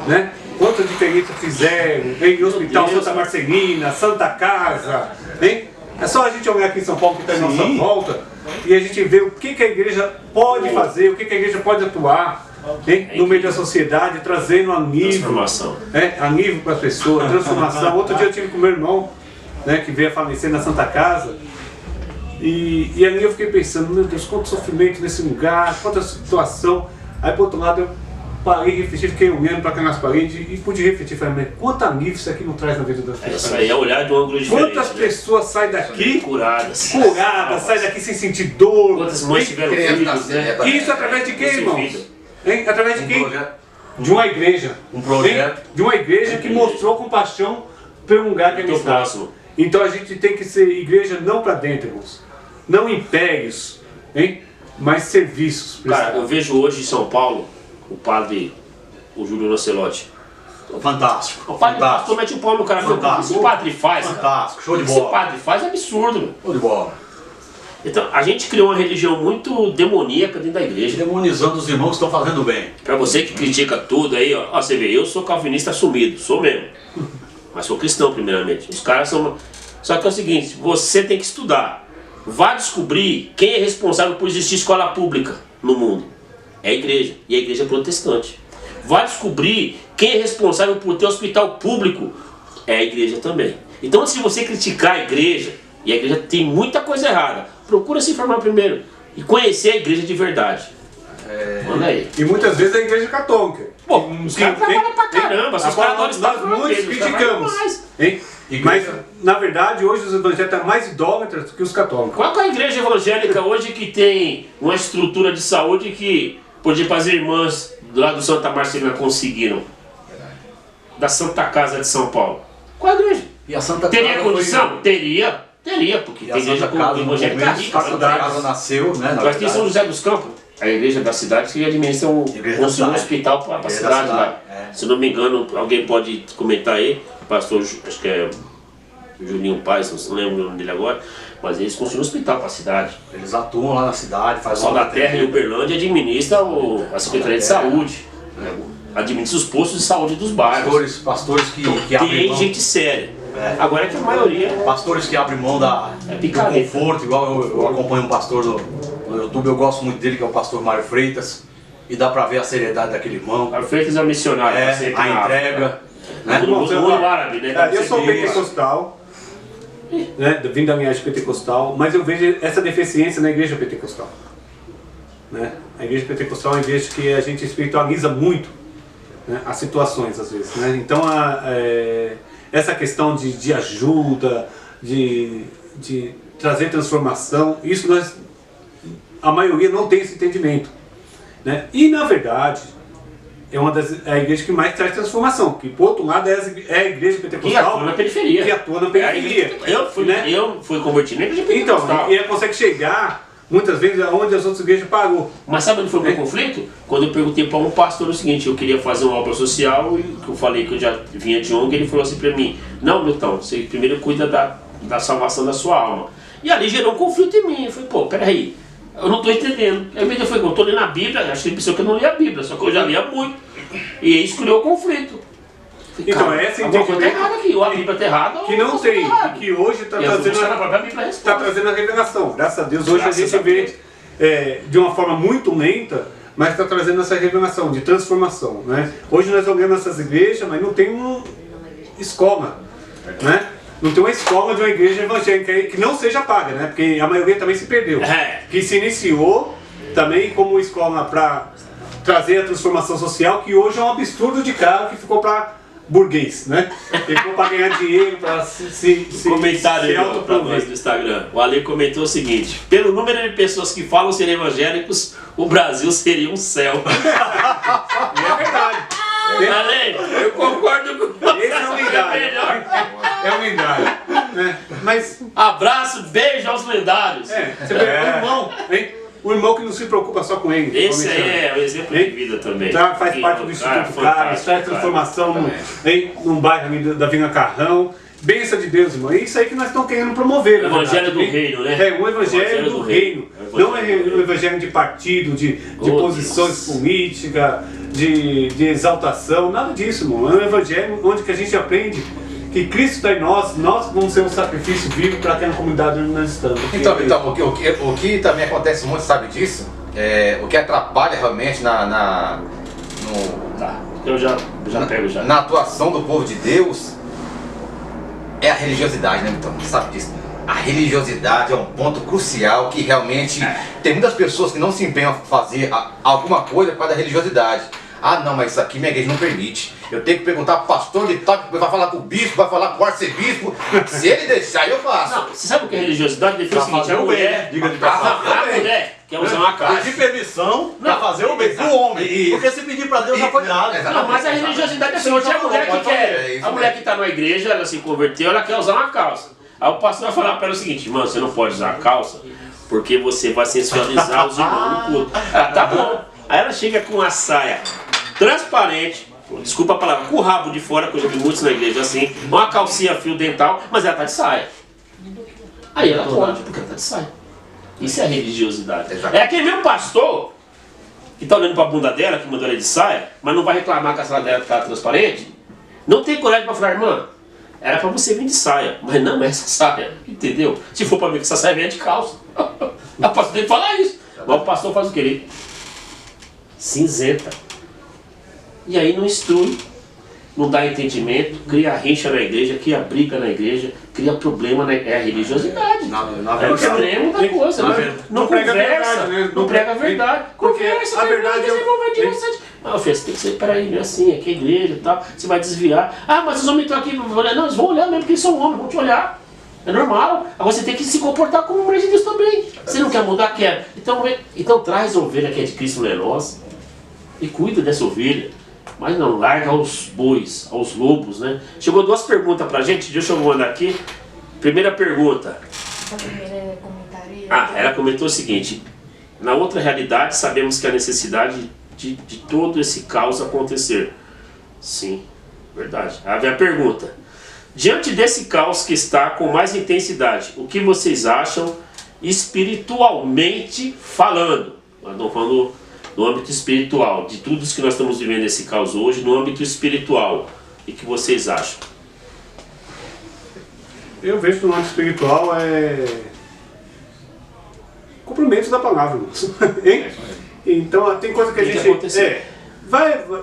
né? Quanta diferença fizeram em Hospital Santa Marcelina, Santa Casa, hein? É só a gente olhar aqui em São Paulo que está em nossa volta e a gente vê o que a igreja pode fazer, o que a igreja pode atuar, hein? No meio da sociedade, trazendo alívio, Transformação. alívio para as pessoas, transformação. Outro dia eu tive com meu irmão, né, que veio a falecer na Santa Casa. E ali eu fiquei pensando, meu Deus, quanto sofrimento nesse lugar, quanta situação. Aí por outro lado eu parei, refleti, fiquei olhando para cá nas paredes e pude refletir, falei, mas quanto alívio isso aqui não traz na vida das Isso pessoas. aí é olhar de um ângulo diferente. Quantas né? pessoas saem daqui Curadas. saem daqui sem sentir dor. Quantas mães tiveram filhos, né? E isso através de quem, irmãos? Crucifido. Hein? Através de quem? projeto. De uma igreja. Um projeto. Hein? De uma igreja que mostrou compaixão pelo lugar que ele Teu está. próximo. Então a gente tem que ser igreja não para dentro, irmãos. Não impérios, hein? Mas serviços. Cara, eu vejo hoje em São Paulo o padre, o Júlio Lancelotti. Fantástico. O padre Fantástico. mete o pau no cara. Fantástico. Esse padre faz, cara. Fantástico. Show de Esse bola. padre faz é absurdo, meu. Show de bola. Então, a gente criou uma religião muito demoníaca dentro da igreja. Demonizando os irmãos que estão fazendo bem. Pra você que critica tudo aí, ó, você vê, eu sou calvinista assumido, sou mesmo. Mas sou cristão primeiramente. Os caras são... Só que é o seguinte, você tem que estudar. Vá descobrir quem é responsável por existir escola pública no mundo. É a igreja. E a igreja é protestante. vai descobrir quem é responsável por ter hospital público. É a igreja também. Então, antes de você criticar a igreja, e a igreja tem muita coisa errada, procura se informar primeiro e conhecer a igreja de verdade. Manda aí. E muitas vezes a igreja católica. Pô, os caras trabalham pra caramba, os caras adoram estar nós muitos criticamos. Hein? Mas, na verdade, hoje os evangélicos estão mais idólatras que os católicos. Qual que é a igreja evangélica hoje que tem uma estrutura de saúde que, por exemplo, as irmãs lá do Santa Marcelina conseguiram? Da Santa Casa de São Paulo. Qual a igreja? E a Santa Teria Casa condição? Teria, porque E a tem igreja Santa com Casa, no evangélica começo, rica. a Santa Casa nasceu, né? na Nós tem São verdade. José dos Campos, a igreja da cidade que administra Igreja da um cidade. hospital para a Igreja da cidade lá. cidade, é. Se não me engano, alguém pode comentar aí, o pastor, acho que é Julinho Paz, não lembro o nome dele agora, mas eles construíram um hospital para a cidade. Eles atuam lá na cidade, O fazem Sol uma da Terra e Uberlândia administra a Secretaria de Saúde, administra os postos de saúde dos bairros. Pastores que abrem Tem mão. gente séria. É. Agora é que a maioria Pastores que abrem mão do picareta. conforto, igual eu acompanho um pastor no YouTube, eu gosto muito dele, que é o pastor Mário Freitas, e dá pra ver a seriedade daquele irmão, a Freitas é missionária. a entrega, né? No árabe, né? Eu sou pentecostal, né, vim da minha igreja pentecostal, mas eu vejo essa deficiência na igreja pentecostal. Né? A igreja pentecostal é uma igreja que a gente espiritualiza muito, né, as situações às vezes. Né? Então essa questão de ajuda, de trazer transformação, isso a maioria não tem esse entendimento. Né? E na verdade é a igreja que mais traz transformação, que por outro lado é a igreja pentecostal Que atua na periferia. que atua na periferia. Eu fui convertido na igreja Então, pentecostal. e ela consegue chegar muitas vezes aonde as outras igrejas parou. Mas sabe onde foi o meu conflito? Quando eu perguntei para um pastor o seguinte, eu queria fazer uma obra social, e que eu falei que eu já vinha de ONG, ele falou assim para mim, não, Milton, você primeiro cuida da salvação da sua alma. E ali gerou um conflito em mim. Eu falei, pô, peraí, eu não estou entendendo. Aí eu falei, eu estou lendo a Bíblia, acho que ele pensou que eu não lia a Bíblia, só que eu já lia muito. E isso criou o conflito. Falei, Então, cara, essa alguma coisa tá entendimento errada aqui, ou a Bíblia está errada, Que ou não eu tem, estou errado. e que hoje está E eu fui trazendo, buscar na própria Bíblia a resposta. a revelação. Graças a Deus, hoje Graças a gente a vê Deus. de uma forma muito lenta, mas está trazendo essa revelação de transformação. Né? Hoje nós olhamos essas igrejas, mas não tem uma escola. Né? Não tem uma escola de uma igreja evangélica aí que não seja paga, né? Porque a maioria também se perdeu. Que se iniciou também como escola para trazer a transformação social, que hoje é um absurdo de caro que ficou para burguês, né? Ficou para ganhar dinheiro, para se Comentário aí, ó, pra autopromover. nós no Instagram. O Ale comentou o seguinte: pelo número de pessoas que falam ser evangélicos, o Brasil seria um céu. E é verdade. Ale, eu concordo com você. Esse é humildade. melhor. É humildade. Né? Mas Abraço, beijo aos lendários. você vê o irmão, hein? O irmão que não se preocupa só com ele. Esse aí é o exemplo de vida também. Faz parte do Instituto Caras, traz transformação num bairro ali da Vila Carrão. Bênção de Deus, irmão. É isso aí que nós estamos querendo promover. O evangelho do reino, né? É, o evangelho do reino. Não é o evangelho de partido, de posições políticas, de exaltação, nada disso, irmão. É um evangelho onde que a gente aprende que Cristo está em nós vamos ser um sacrifício vivo para aquela comunidade onde nós estamos. Então, o que também acontece muito, sabe disso? O que atrapalha realmente Tá, eu já pego já. na atuação do povo de Deus é a religiosidade, né, então? Sabe disso? A religiosidade é um ponto crucial que realmente tem muitas pessoas que não se empenham a fazer alguma coisa por causa da religiosidade. Ah, não, mas isso aqui minha igreja não permite. Eu tenho que perguntar pro pastor de tal, vai falar com o bispo, vai falar com o arcebispo. Se ele deixar, eu faço. Não, você sabe o que é religiosidade? Define o seguinte: a mulher, diga de a passagem. mulher quer usar uma calça. Pedir permissão pra fazer o bem pro homem. Porque se pedir pra Deus já foi dado. Não, mas a religiosidade é assim, hoje a mulher que quer, a mulher que está na igreja, ela se converteu, ela quer usar uma calça. Aí o pastor vai falar para ela o seguinte: irmão, você não pode usar a calça porque você vai sensualizar os irmãos no culto. Ela, tá bom. Aí ela chega com uma saia transparente, desculpa a palavra, com o rabo de fora, coisa que muitos na igreja assim, uma calcinha fio dental, mas ela tá de saia. Aí ela pode, porque ela tá de saia. Isso é religiosidade. É aquele mesmo pastor que tá olhando pra bunda dela, que mandou ela de saia, mas não vai reclamar que a saia dela tá transparente, não tem coragem pra falar: irmã, era pra você vir de saia, mas não é essa saia, entendeu? Se for pra mim que essa saia vem de calça. A pastor tem que falar isso. Mas o pastor faz o que? Ele cinzenta. E aí não instrui, não dá entendimento, cria rixa na igreja, cria briga na igreja, cria problema, é a religiosidade. É o extremo da coisa, não prega a conversa, verdade, né? não prega a verdade. Porque Conversa, a verdade é Não, filho, você tem que ser, peraí, não é assim, aqui é igreja e tal, você vai desviar. Ah, mas os homens estão aqui, não, eles vão olhar mesmo, porque eles são homens, vão te olhar. É normal. Agora você tem que se comportar como mulher de Deus também. Você não quer mudar, quer. Então traz a ovelha que é de Cristo, não é nossa. E cuida dessa ovelha. Mas não, larga aos bois, aos lobos, né? Chegou 2 perguntas pra gente, deixa eu mandar aqui. Primeira pergunta. A primeira é comentário. Ela comentou o seguinte: na outra realidade sabemos que há necessidade de todo esse caos acontecer. Sim, verdade. Aí vem a pergunta: diante desse caos que está com mais intensidade, o que vocês acham espiritualmente falando? Nós estamos falando no âmbito espiritual, de tudo isso que nós estamos vivendo esse caos hoje, no âmbito espiritual. O que vocês acham? Eu vejo que no âmbito espiritual cumprimento da palavra, hein? Então tem coisa que a gente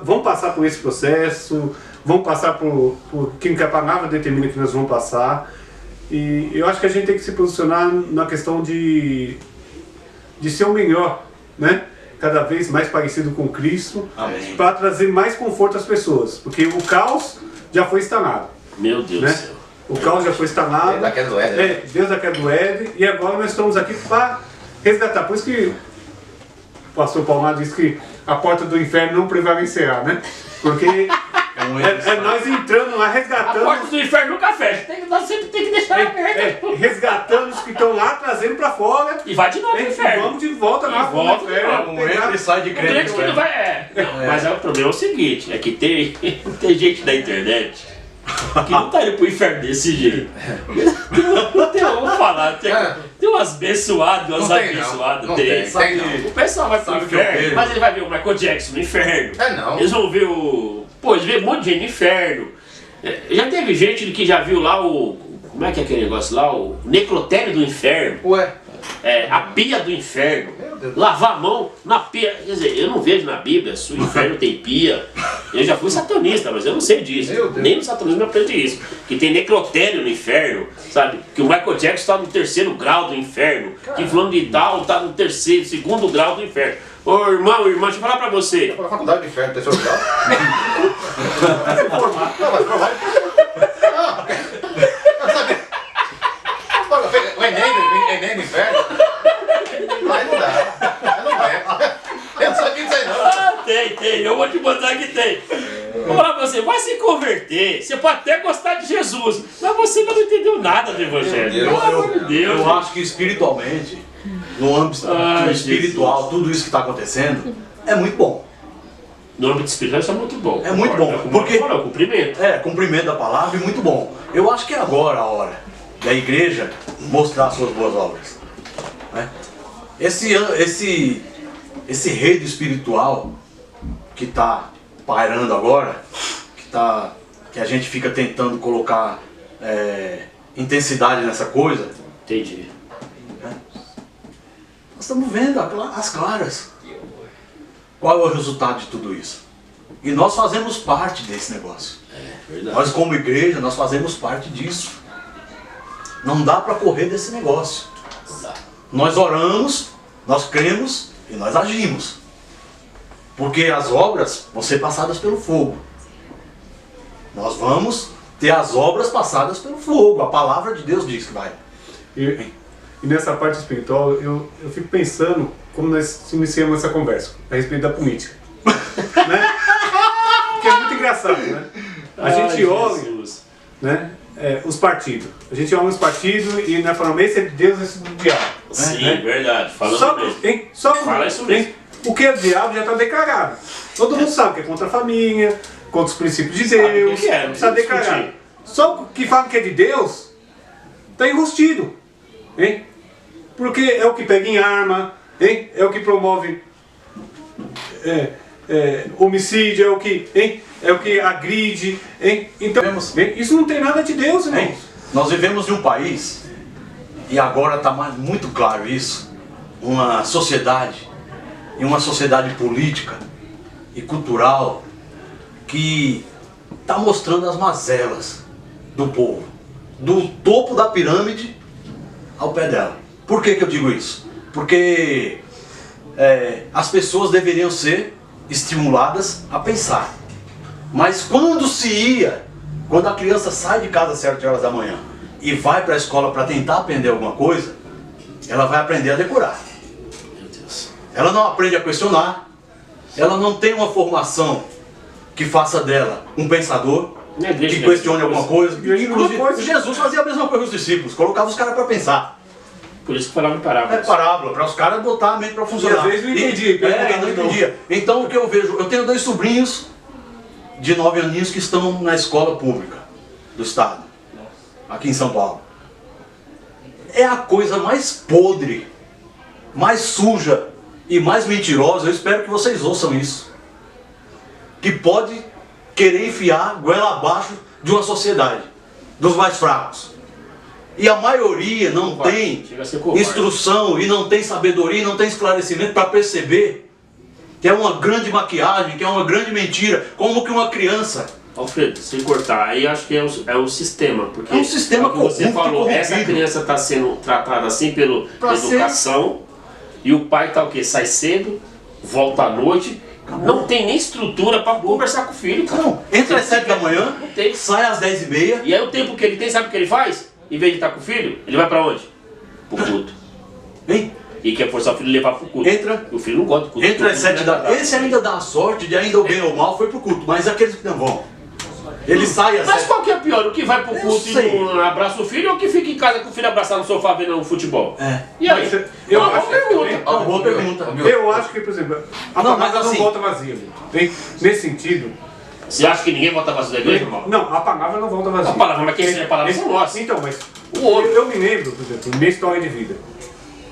vamos passar por esse processo, vamos passar por aquilo que a palavra determina que nós vamos passar, e eu acho que a gente tem que se posicionar na questão de ser o melhor, né? Cada vez mais parecido com Cristo, para trazer mais conforto às pessoas, porque o caos já foi instalado. Meu Deus do céu. O caos já foi instalado. Deus da queda do Éden. Deus da queda do Éden, e agora nós estamos aqui para resgatar. Por isso que o pastor Palmar disse que a porta do inferno não prevalecerá, né? Porque nós entrando lá, resgatando. A porta do inferno nunca fecha. Nós sempre tem que deixar aberta. Resgatando os que estão lá, trazendo para fora. E vai de novo no inferno. Vamos de volta lá pro inferno. Não entra e sai de O crente que não vai. Mas o problema é o seguinte: é que tem gente da internet que não tá indo pro inferno desse jeito. Vamos falar, tem umas abençoadas, umas abençoadas. O pessoal vai pro inferno, mas ele vai ver o Michael Jackson no inferno. Não. Eles vão ver eles vê um monte de gente no inferno. Já teve gente que já viu lá como é que é aquele negócio lá? O necrotério do inferno. Ué. A pia do inferno. Lavar a mão na pia. Quer dizer, eu não vejo na Bíblia se o inferno tem pia. Eu já fui satanista, mas eu não sei disso. Nem no satanismo eu aprendi isso. Que tem necrotério no inferno, sabe? Que o Michael Jackson está no 3º grau do inferno. Que fulano de tal está no 2º grau do inferno. Ô irmão, irmã, deixa eu falar pra você. Pra faculdade do inferno, 3º grau. Vai se formar. Não, vai se formar. O Enem do inferno? Mas não dá. Não vai. Eu não sabia disso aí não. Tem. Eu vou te mostrar que tem. Vou falar pra você, vai se converter. Você pode até gostar de Jesus, mas você não entendeu nada do Evangelho. Pelo amor de Deus. Eu acho que espiritualmente, no âmbito espiritual, tudo isso que está acontecendo é muito bom. No âmbito espiritual isso é muito bom. É muito bom. Porque o cumprimento. Cumprimento da palavra e muito bom. Eu acho que é agora a hora da igreja mostrar suas boas obras. Né? Esse reino espiritual que está pairando agora, que a gente fica tentando colocar intensidade nessa coisa. Entendi. Nós estamos vendo as claras. Qual é o resultado de tudo isso? E nós fazemos parte desse negócio. Verdade. Nós como igreja, nós fazemos parte disso. Não dá para correr desse negócio. Nós oramos, nós cremos e nós agimos. Porque as obras vão ser passadas pelo fogo. Nós vamos ter as obras passadas pelo fogo. A palavra de Deus diz que vai. E nessa parte espiritual, eu fico pensando como nós iniciamos essa conversa a respeito da política. Né? Que é muito engraçado, né? A gente olha, né, os partidos. A gente olha os partidos e nós falamos, esse é de Deus, esse é do diabo. Sim, né? verdade. Falando mesmo. Fala isso mesmo. O que é diabo já está declarado. Todo mundo sabe que é contra a família, contra os princípios de Deus. Está declarado. Só o que fala que é de Deus está enrustido. Hein? Porque é o que pega em arma, hein? É o que promove homicídio, é o que agride. Hein? Então, isso não tem nada de Deus, irmão. Nós vivemos em um país, e agora está muito claro isso, uma sociedade política e cultural que está mostrando as mazelas do povo, do topo da pirâmide ao pé dela. Por que eu digo isso? Porque as pessoas deveriam ser estimuladas a pensar. Mas quando a criança sai de casa às 7 horas da manhã e vai para a escola para tentar aprender alguma coisa, ela vai aprender a decorar. Meu Deus. Ela não aprende a questionar, ela não tem uma formação que faça dela um pensador, que questione alguma coisa. Inclusive, Jesus fazia a mesma coisa com os discípulos, colocava os caras para pensar. Por isso que falava em parábola. É parábola, para os caras botar a mente para funcionar. E às vezes não entendia. Não entendia. Então o que eu vejo, eu tenho 2 sobrinhos de 9 aninhos que estão na escola pública do estado, aqui em São Paulo. É a coisa mais podre, mais suja e mais mentirosa, eu espero que vocês ouçam isso, que pode querer enfiar goela abaixo de uma sociedade, dos mais fracos. E a maioria não tem instrução e não tem sabedoria e não tem esclarecimento para perceber que é uma grande maquiagem, que é uma grande mentira, como que uma criança... Alfredo, sem cortar, aí acho que é o sistema, porque é um sistema que você falou, corrompido. essa criança está sendo tratada assim pela educação, e o pai tá o quê? Sai cedo, volta à noite, não tem nem estrutura para conversar com o filho, cara. Não, entra às 7 da manhã, não tem. Sai às 10h30. E aí o tempo que ele tem, sabe o que ele faz? Em vez de estar com o filho, ele vai para onde? Pro culto. Hein? E quer forçar o filho a levar pro culto. O filho não gosta do culto. Entra às 7 da manhã. Esse ainda dá a sorte de ainda o bem ou mal foi pro culto, mas aqueles que não vão. Ele sai às 7. Mas qual que é pior? O que vai pro culto e não abraça o filho ou o que fica em casa com o filho abraçado no sofá vendo futebol? E aí? Eu uma acho boa pergunta. Eu acho que, por exemplo, a palavra não volta vazia. Nesse sentido... Você acha que ninguém volta vazio da igreja, irmão? Não, a palavra não volta vazia. A palavra, mas quem ensina a palavra são nós. Então, mas eu me lembro, por exemplo, minha história de vida.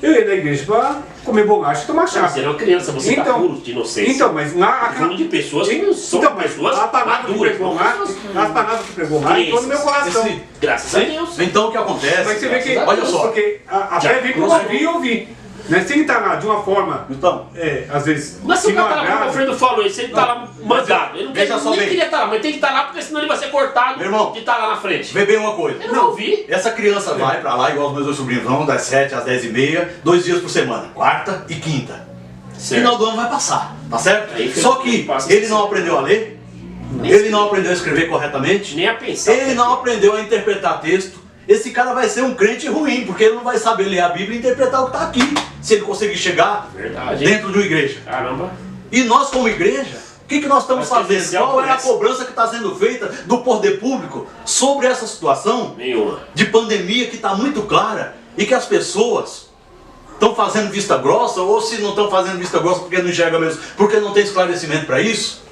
Eu ia na igreja para comer bolacha e tomar chá. Você era uma criança, você está puro de inocência. Então, mas falando de pessoas que não são pessoas a palavra que pregou lá, as palavras que pregou lá entrou no meu coração. Graças a Deus. Então o que acontece? Mas você vê que, olha só, porque a fé vem por ouvir e ouvir. Né? Se ele está lá de uma forma, então, às vezes, mas se o cara tá lá, como o Alfredo falou, se ele está lá mandado, ele não queria estar lá, mas tem que estar lá porque senão ele vai ser cortado de estar lá na frente. Vê bem uma coisa. Eu não ouvi. Essa criança vai pra lá, igual os meus 2 sobrinhos vão, das 7 às 10h30, 2 dias por semana, quarta e quinta. Final do ano vai passar, tá certo? Só que ele não aprendeu a ler, ele não aprendeu a escrever corretamente, nem a pensar. Ele não aprendeu a interpretar texto. Esse cara vai ser um crente ruim, porque ele não vai saber ler a Bíblia e interpretar o que está aqui, se ele conseguir chegar dentro de uma igreja. Caramba. E nós, como igreja, o que nós estamos fazendo? Qual é a cobrança que está sendo feita do poder público sobre essa situação de pandemia que está muito clara e que as pessoas estão fazendo vista grossa, ou se não estão fazendo vista grossa porque não enxerga mesmo, porque não tem esclarecimento para isso?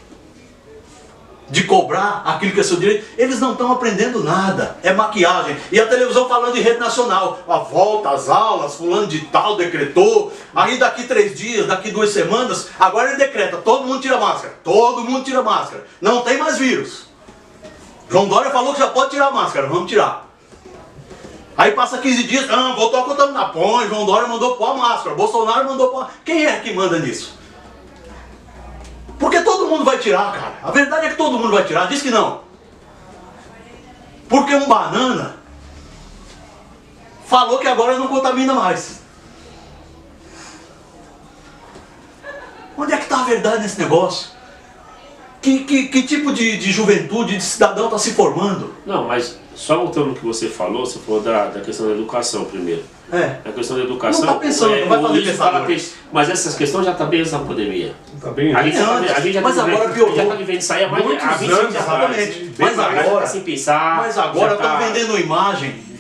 De cobrar aquilo que é seu direito, eles não estão aprendendo nada, é maquiagem. E a televisão falando de rede nacional, a volta às aulas, fulano de tal decretou, aí daqui 3 dias, daqui 2 semanas, agora ele decreta, todo mundo tira máscara, todo mundo tira máscara, não tem mais vírus. João Dória falou que já pode tirar a máscara, vamos tirar. Aí passa 15 dias, voltou a contaminar, põe, João Dória mandou pôr a máscara, Bolsonaro mandou pôr. Quem é que manda nisso? Porque todo mundo vai tirar, cara. A verdade é que todo mundo vai tirar. Diz que não. Porque um banana falou que agora não contamina mais. Onde é que está a verdade nesse negócio? Que tipo de juventude, de cidadão está se formando? Não, mas só voltando no que você falou da questão da educação primeiro. A questão da educação. Não está pensando, não vai fazer pensador. Mas essas questões já estão bem antes da pandemia. Está bem antes. A gente já está vivendo isso aí há mais de 20 anos. Exatamente. Mas agora, sem pensar. Mas agora estão vendendo imagem.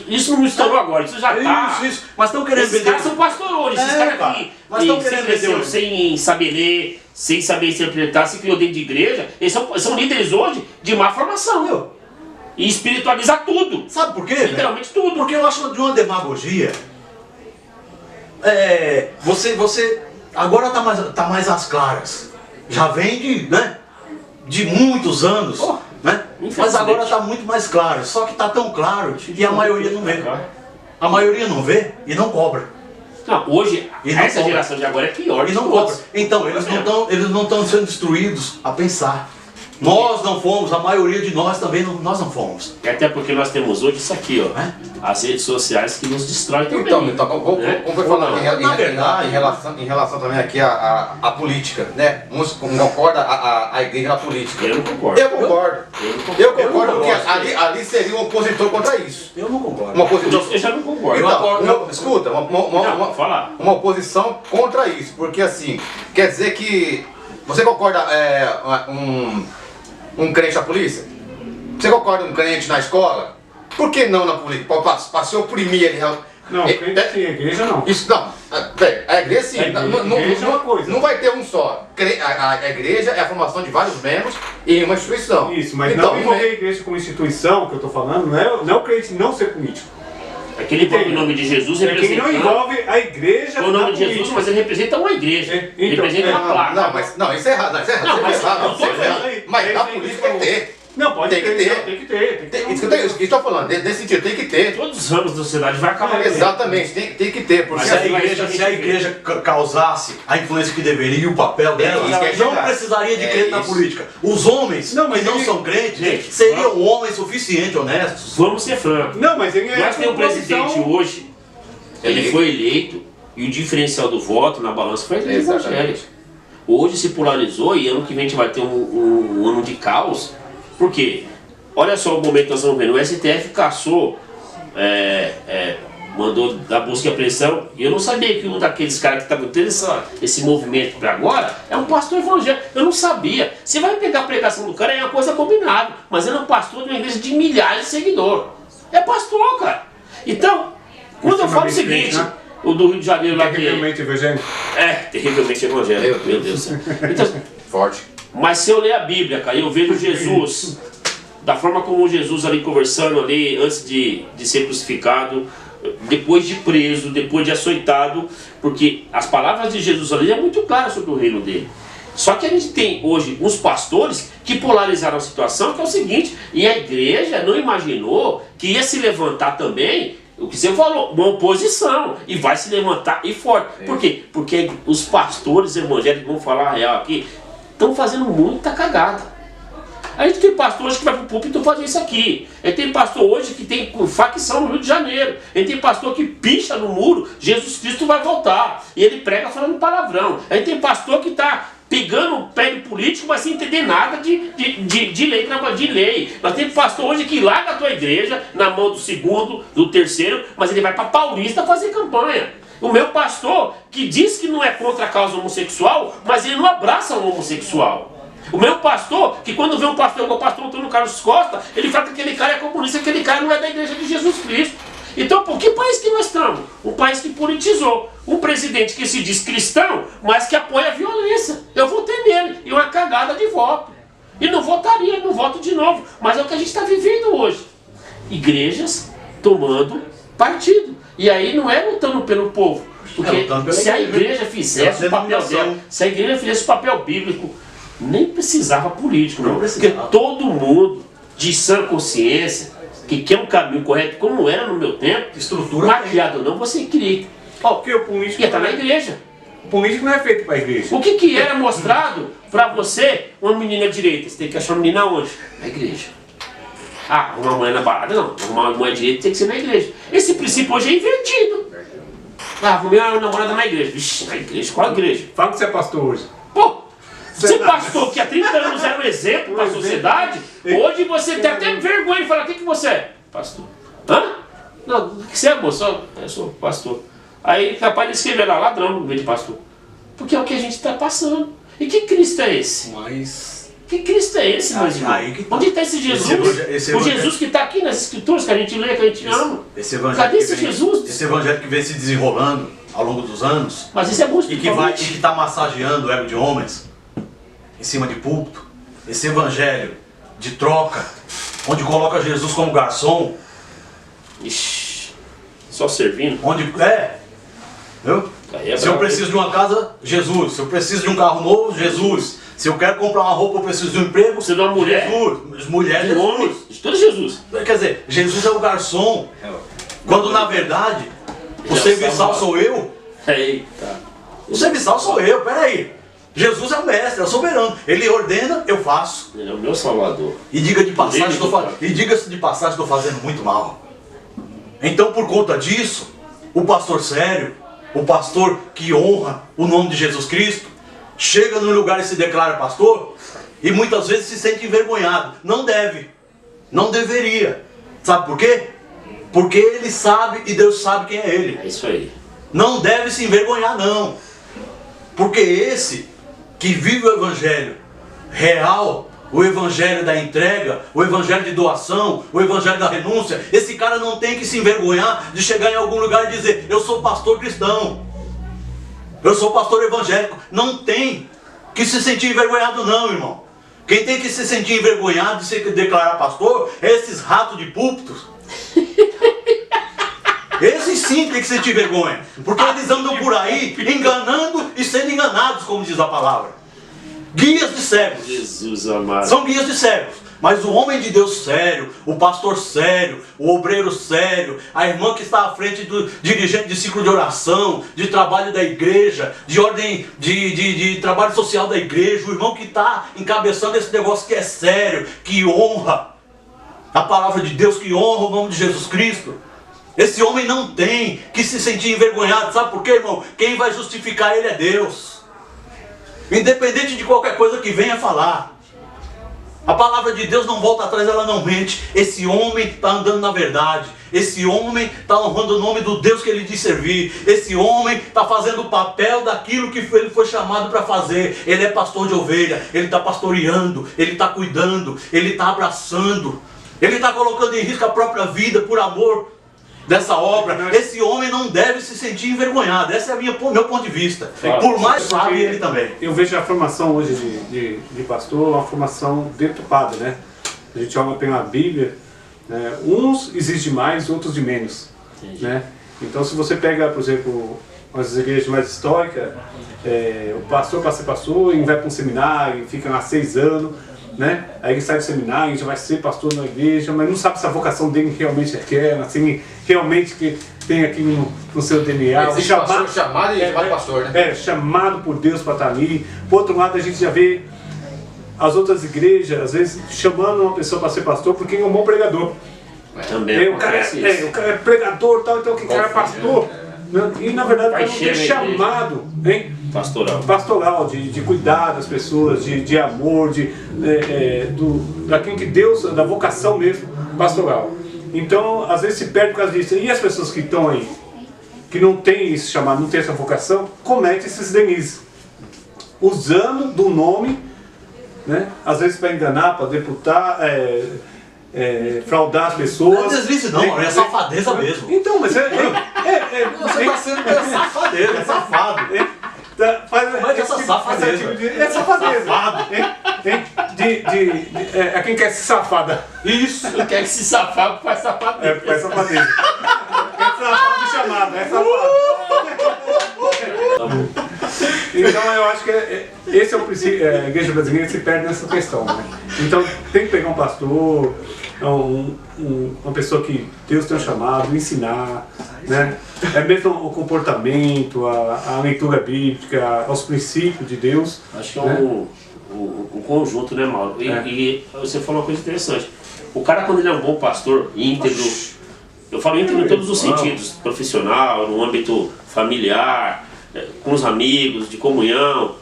Isso não estourou agora, isso já está. Isso. Mas estão querendo vender. Esses caras são pastorores, esses caras aqui. Mas estão querendo vender. Sem saber ler, sem saber interpretar, se criou dentro de igreja. Eles são líderes hoje de má formação, meu. E espiritualizar tudo. Sabe por quê? Literalmente tudo. Porque eu acho de uma demagogia. Você agora tá mais às claras. Já vem de muitos anos. Né? Mas agora está muito mais claro. Só que está tão claro que a maioria não vê. A maioria não vê e não cobra. Não, hoje, E não essa compra. geração de agora é pior E que não todos. compra. Então, eles não estão sendo instruídos a pensar. Nós não fomos, a maioria de nós também nós não fomos. Até porque nós temos hoje isso aqui, ó. É? As redes sociais que nos destroem também. Então como né? foi falando Na verdade, em relação também aqui à política, né? Uns concordam a igreja na política. Eu não concordo. Eu concordo. Eu Concordo porque gosto ali seria um opositor contra isso. Eu não concordo. Uma oposição. Eu já não concordo. Escuta, Não, fala. uma oposição contra isso, porque assim, quer dizer que você concorda um crente na polícia? Você concorda um crente na escola? Por que não na polícia? Para se oprimir ele. Não, crente sim, a igreja não. Isso não. A igreja sim. igreja é uma coisa. Não vai ter um só. A igreja é a formação de vários membros em uma instituição. Isso, mas então, não envolver a igreja como instituição, que eu tô falando, não é o crente não ser político. Aquele envolve o nome de Jesus É quem representa. não envolve a igreja O na nome de Jesus, política. mas ele representa uma igreja. Ele Então, representa uma placa. Não, isso é errado. Não, isso é errado. Não, mas isso é errado, eu tô isso é errado. falando. Mas É na isso aí que política tem que ter. Não, pode Tem que ter. Tem que ter. Isso que eu estou falando, nesse sentido, tem que ter. Todos os ramos da sociedade vai acabar. Exatamente, tem que ter. Porque Mas Se a aí vai igreja, isso se a igreja causasse a influência que deveria e o papel dela, isso que é ela não chegar. precisaria de É crente na isso. política. Os homens Não, mas que não ele- são crentes Gente, seriam homens suficientes, honestos. Vamos ser francos. Não, mas ele é Nós temos um presidente oposição. hoje, ele foi eleito e o diferencial do voto na balança foi a igreja Exatamente. evangélica. Hoje se polarizou e ano que vem a gente vai ter um ano de caos. Por quê? Olha só o momento que nós estamos vendo. O STF caçou, mandou da busca e apreensão. E eu não sabia que um daqueles caras que está tendo esse movimento para agora é um pastor evangélico. Eu não sabia. Você vai pegar a pregação do cara, é uma coisa combinada. Mas ele é um pastor de uma igreja de milhares de seguidores. É pastor, cara. Então, quando eu falo o seguinte, né? o do Rio de Janeiro lá que... Terrivelmente evangélico. terrivelmente evangélico. Meu Deus do céu. Então, Forte. mas se eu ler a Bíblia, cara, eu vejo Jesus, da forma como Jesus ali conversando ali, antes de ser crucificado, depois de preso, depois de açoitado, porque as palavras de Jesus ali é muito claras sobre o reino dele. Só que a gente tem hoje uns pastores que polarizaram a situação, que é o seguinte, e a igreja não imaginou que ia se levantar também, o que você falou, uma oposição, e vai se levantar e forte. Por quê? Porque os pastores evangélicos, vamos falar a real aqui, estão fazendo muita cagada. A gente tem pastor hoje que vai pro púlpito fazer isso aqui. A gente tem pastor hoje que tem facção no Rio de Janeiro. A gente tem pastor que picha no muro, Jesus Cristo vai voltar. E ele prega falando palavrão. A gente tem pastor que está pegando o pé de político, mas sem entender nada de lei. Nós temos pastor hoje que larga a tua igreja na mão do segundo, do terceiro, mas ele vai para Paulista fazer campanha. O meu pastor que diz que não é contra a causa homossexual, mas ele não abraça o homossexual. O meu pastor, que quando vê um pastor igual o pastor Antônio Carlos Costa, ele fala que aquele cara é comunista, aquele cara não é da igreja de Jesus Cristo. Então, por que país que nós estamos? Um país que politizou. Um presidente que se diz cristão, mas que apoia a violência. Eu votei nele, e uma cagada de voto. E não votaria, não voto de novo. Mas é o que a gente está vivendo hoje. Igrejas tomando partido. E aí não é lutando pelo povo. Porque lutando pela se a igreja. igreja fizesse o papel dela, se a igreja fizesse o papel bíblico, nem precisava político, não. Porque todo mundo de sã consciência, que quer um caminho correto, como era no meu tempo, Estrutura maquiado ou não, você queria. Porque o político, Ia estar na igreja. o político não é feito para a igreja. O que era mostrado para você, uma menina direita? Você tem que achar uma menina onde? Na igreja. Ah, uma mãe na balada? Não. Uma mãe direita tem que ser na igreja. Esse princípio hoje é invertido. Ah, vou minha namorada na igreja. Vixe, na igreja? Qual igreja? Fala que você é pastor hoje. Pô, você pastor que há 30 anos era um exemplo para a sociedade, hoje você tem até vergonha de falar, o que você é? Pastor. Hã? Não, o que você é, moço? Eu sou pastor. Aí capaz de escrever lá, ladrão, no meio de pastor. Porque é o que a gente está passando. E que Cristo é esse? Mas Que Cristo é esse, meus irmãos? aí que tá. Onde está esse Jesus? Esse O evangelho- Jesus que está aqui nas escrituras, que a gente lê, que a gente ama. esse evangelho, Cadê que esse vem, Jesus? esse evangelho que vem se desenrolando ao longo dos anos Mas isso é bom e que está massageando o ego de homens em cima de púlpito, esse evangelho de troca, onde coloca Jesus como garçom, Ixi, só servindo. onde viu? Aí é Se eu brabo. preciso de uma casa, Jesus. Se eu preciso de um carro novo, Jesus. Se eu quero comprar uma roupa, eu preciso de um emprego, Você de uma mulher, Jesus. Mulher, de homem, Jesus. de todo Jesus. Quer dizer, Jesus é o garçom, quando na verdade o Já serviçal sabe. sou eu. Eita. O serviçal sou eu, peraí. Jesus é o mestre, é o soberano. Ele ordena, eu faço. Ele é o meu salvador. E diga-se de passagem, estou fazendo muito mal. Então, por conta disso, o pastor sério, o pastor que honra o nome de Jesus Cristo, chega no lugar e se declara pastor, e muitas vezes se sente envergonhado. Não deve. Não deveria. Sabe por quê? Porque ele sabe e Deus sabe quem é ele. É isso aí. Não deve se envergonhar, não. Porque esse que vive o evangelho real, o evangelho da entrega, o evangelho de doação, o evangelho da renúncia, esse cara não tem que se envergonhar de chegar em algum lugar e dizer: eu sou pastor cristão, eu sou pastor evangélico. Não tem que se sentir envergonhado, não, irmão. Quem tem que se sentir envergonhado de se declarar pastor é esses ratos de púlpitos. Esses sim tem que sentir vergonha, porque eles andam por aí enganando e sendo enganados, como diz a palavra. Guias de cegos. Jesus amado. São guias de cegos. Mas o homem de Deus sério, o pastor sério, o obreiro sério, a irmã que está à frente do dirigente de ciclo de oração, de trabalho da igreja, de ordem de trabalho social da igreja, o irmão que está encabeçando esse negócio que é sério, que honra a palavra de Deus, que honra o nome de Jesus Cristo. Esse homem não tem que se sentir envergonhado. Sabe por quê, irmão? Quem vai justificar ele é Deus. Independente de qualquer coisa que venha falar. A palavra de Deus não volta atrás, ela não mente. Esse homem está andando na verdade. Esse homem está honrando o nome do Deus que ele diz servir. Esse homem está fazendo o papel daquilo que ele foi chamado para fazer. Ele é pastor de ovelha. Ele está pastoreando. Ele está cuidando. Ele está abraçando. Ele está colocando em risco a própria vida por amor dessa obra. Esse homem não deve se sentir envergonhado. Esse é meu ponto de vista. Por mais sabe ele também. Eu vejo a formação hoje de pastor uma formação deturpada, né? A gente olha pela Bíblia, né? Uns exigem mais, outros de menos, né? Então, se você pega, por exemplo, as igrejas mais históricas, o pastor para ser pastor, ele vai para um seminário, fica lá 6 anos, né? Aí ele sai do seminário, já vai ser pastor na igreja, mas não sabe se a vocação dele realmente é aquela, assim, realmente que tem aqui no seu DNA. Existe pastor chamado e chamado pastor, né? Chamado por Deus para estar ali. Por outro lado, a gente já vê as outras igrejas, às vezes, chamando uma pessoa para ser pastor porque ele é um bom pregador. Também o cara é pregador, tal, então que cara é pastor. E na verdade o cara não tem chamado, hein? Pastoral, de cuidar das pessoas, de amor, daquilo que Deus, da vocação mesmo, pastoral. Então, às vezes se perde por causa disso. E as pessoas que estão aí, que não tem esse chamado, não tem essa vocação, cometem esses deslizes, usando do nome, né? Às vezes para enganar, para deputar, fraudar as pessoas. Não é deslize não, é safadeza mesmo. Então, mas você está sendo safadeza, é safado. Como é que é essa safadeza? É safadeza. É quem quer se safar. Isso, quem quer que se safar faz safadeza. Faz safadeza. É safado de chamada, é safado. Então eu acho que esse é o princípio. A igreja brasileira se perde nessa questão, né? Então tem que pegar um pastor, uma pessoa que Deus tem um chamado, ensinar, né? É mesmo o comportamento, a leitura bíblica, os princípios de Deus. Acho que é um conjunto, né, Mauro? E você falou uma coisa interessante. O cara, quando ele é um bom pastor, íntegro, eu falo íntegro em todos os sentidos, profissional, no âmbito familiar, com os amigos, de comunhão,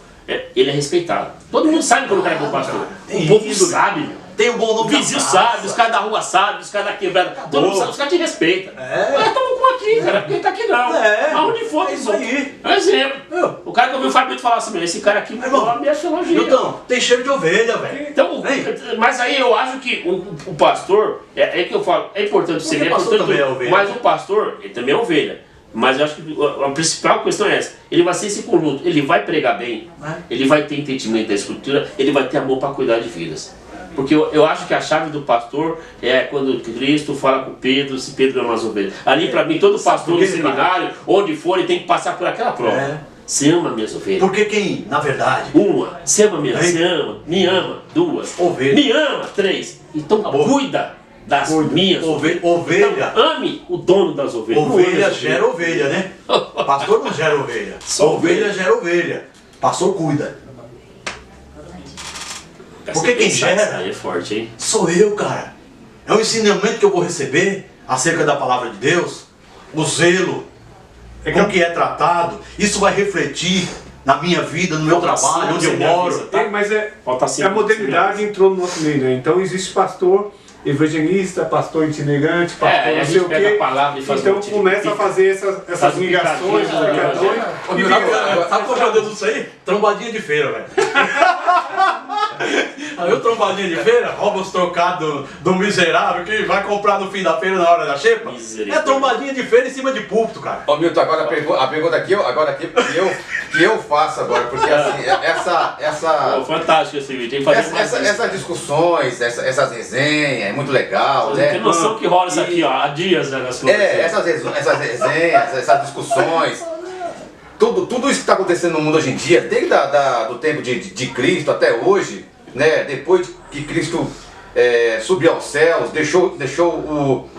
ele é respeitado. Todo mundo sabe quando o cara é bom pastor. O povo sabe, meu. Tem um bom nome. O vizinho sabe, os caras da rua sabem, os caras da quebrada. Todo mundo sabe, os caras te respeitam. Mas estamos com aqui, cara, porque tá aqui não. Aonde for, isso aí. É um exemplo. O cara que eu vi o Fábio falar assim, esse cara aqui me acha elogio. Então, tem cheiro de ovelha, velho. Então, mas aí eu acho que o pastor, é que eu falo, é importante ser, mas o pastor, ele também é ovelha. Mas eu acho que a principal questão é essa. Ele vai ser esse conjunto, ele vai pregar bem, ele vai ter entendimento da escritura, ele vai ter amor para cuidar de vidas. Porque eu acho que a chave do pastor é quando Cristo fala com Pedro, se Pedro ama as ovelhas. Ali para mim, todo pastor no seminário, onde for, ele tem que passar por aquela prova. Você ama minhas ovelhas? Porque quem, na verdade... Uma. Você ama minhas? Você ama. Me ama. 2. Ovelha. Me ama. 3. Então cuida das minhas ovelha. Então, ame o dono das ovelhas. Ovelha gera ovelha, né? pastor não gera ovelha. Só Ovelha gera ovelha. Pastor cuida. Porque quem gera Aí é forte, hein? sou eu, cara. É o ensinamento que eu vou receber acerca da palavra de Deus. O zelo com que é tratado. Isso vai refletir na minha vida, no meu trabalho, onde eu moro. Mas Falta a modernidade entrou no nosso meio, né? Então existe pastor evangelista, pastor itinerante, pastor a não sei gente o pega quê. a palavra e faz Então um começa a fazer essas faz um ligações, picadinho, ligações, e fica- Sabe qual é o Deus disso aí? Trombadinha de feira, velho. Aí o trombadinha de feira rouba os trocados do miserável que vai comprar no fim da feira na hora da xepa. É trombadinha de feira em cima de púlpito, cara. Ô Milton, agora a pergunta que eu faço agora, porque assim, Pô, fantástico esse vídeo, tem que fazer mais isso. essas discussões, essas resenhas, é muito legal, Você né? tem noção que rola isso aqui, ó, há dias, né, nas coisas. Essas resenhas, essas discussões, tudo isso que está acontecendo no mundo hoje em dia, desde do tempo de Cristo até hoje, né? Depois que Cristo subiu aos céus, deixou o,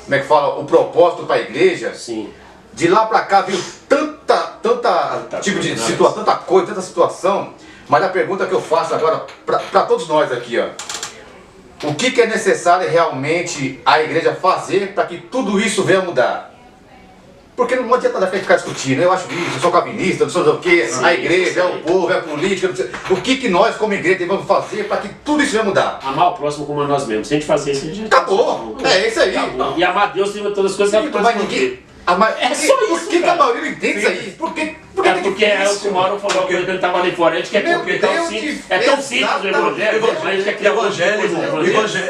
como é que fala, o propósito para a igreja. Sim. De lá pra cá viu tanta tipo de coisa, situação, tanta coisa, tanta situação. Mas a pergunta que eu faço agora pra todos nós aqui, ó. O que é necessário realmente a igreja fazer para que tudo isso venha mudar? Porque não adianta ficar discutindo, eu acho isso, eu sou calvinista, não sei o que, a igreja, é o povo, é a política, não sei. O que nós como igreja devemos fazer para que tudo isso venha mudar? Amar o próximo como a nós mesmos. Se a gente fazer isso, a gente já Acabou! É isso aí! acabou. E amar Deus acima de todas as coisas. Então, mas ninguém... É só isso, Por que a cara. maioria não entende isso aí? Por que É porque é o que o Mauro falou quando ele estava ali fora. A gente quer Meu porque é tão Deus simples. de- É tão simples o evangelho, mas a gente quer criar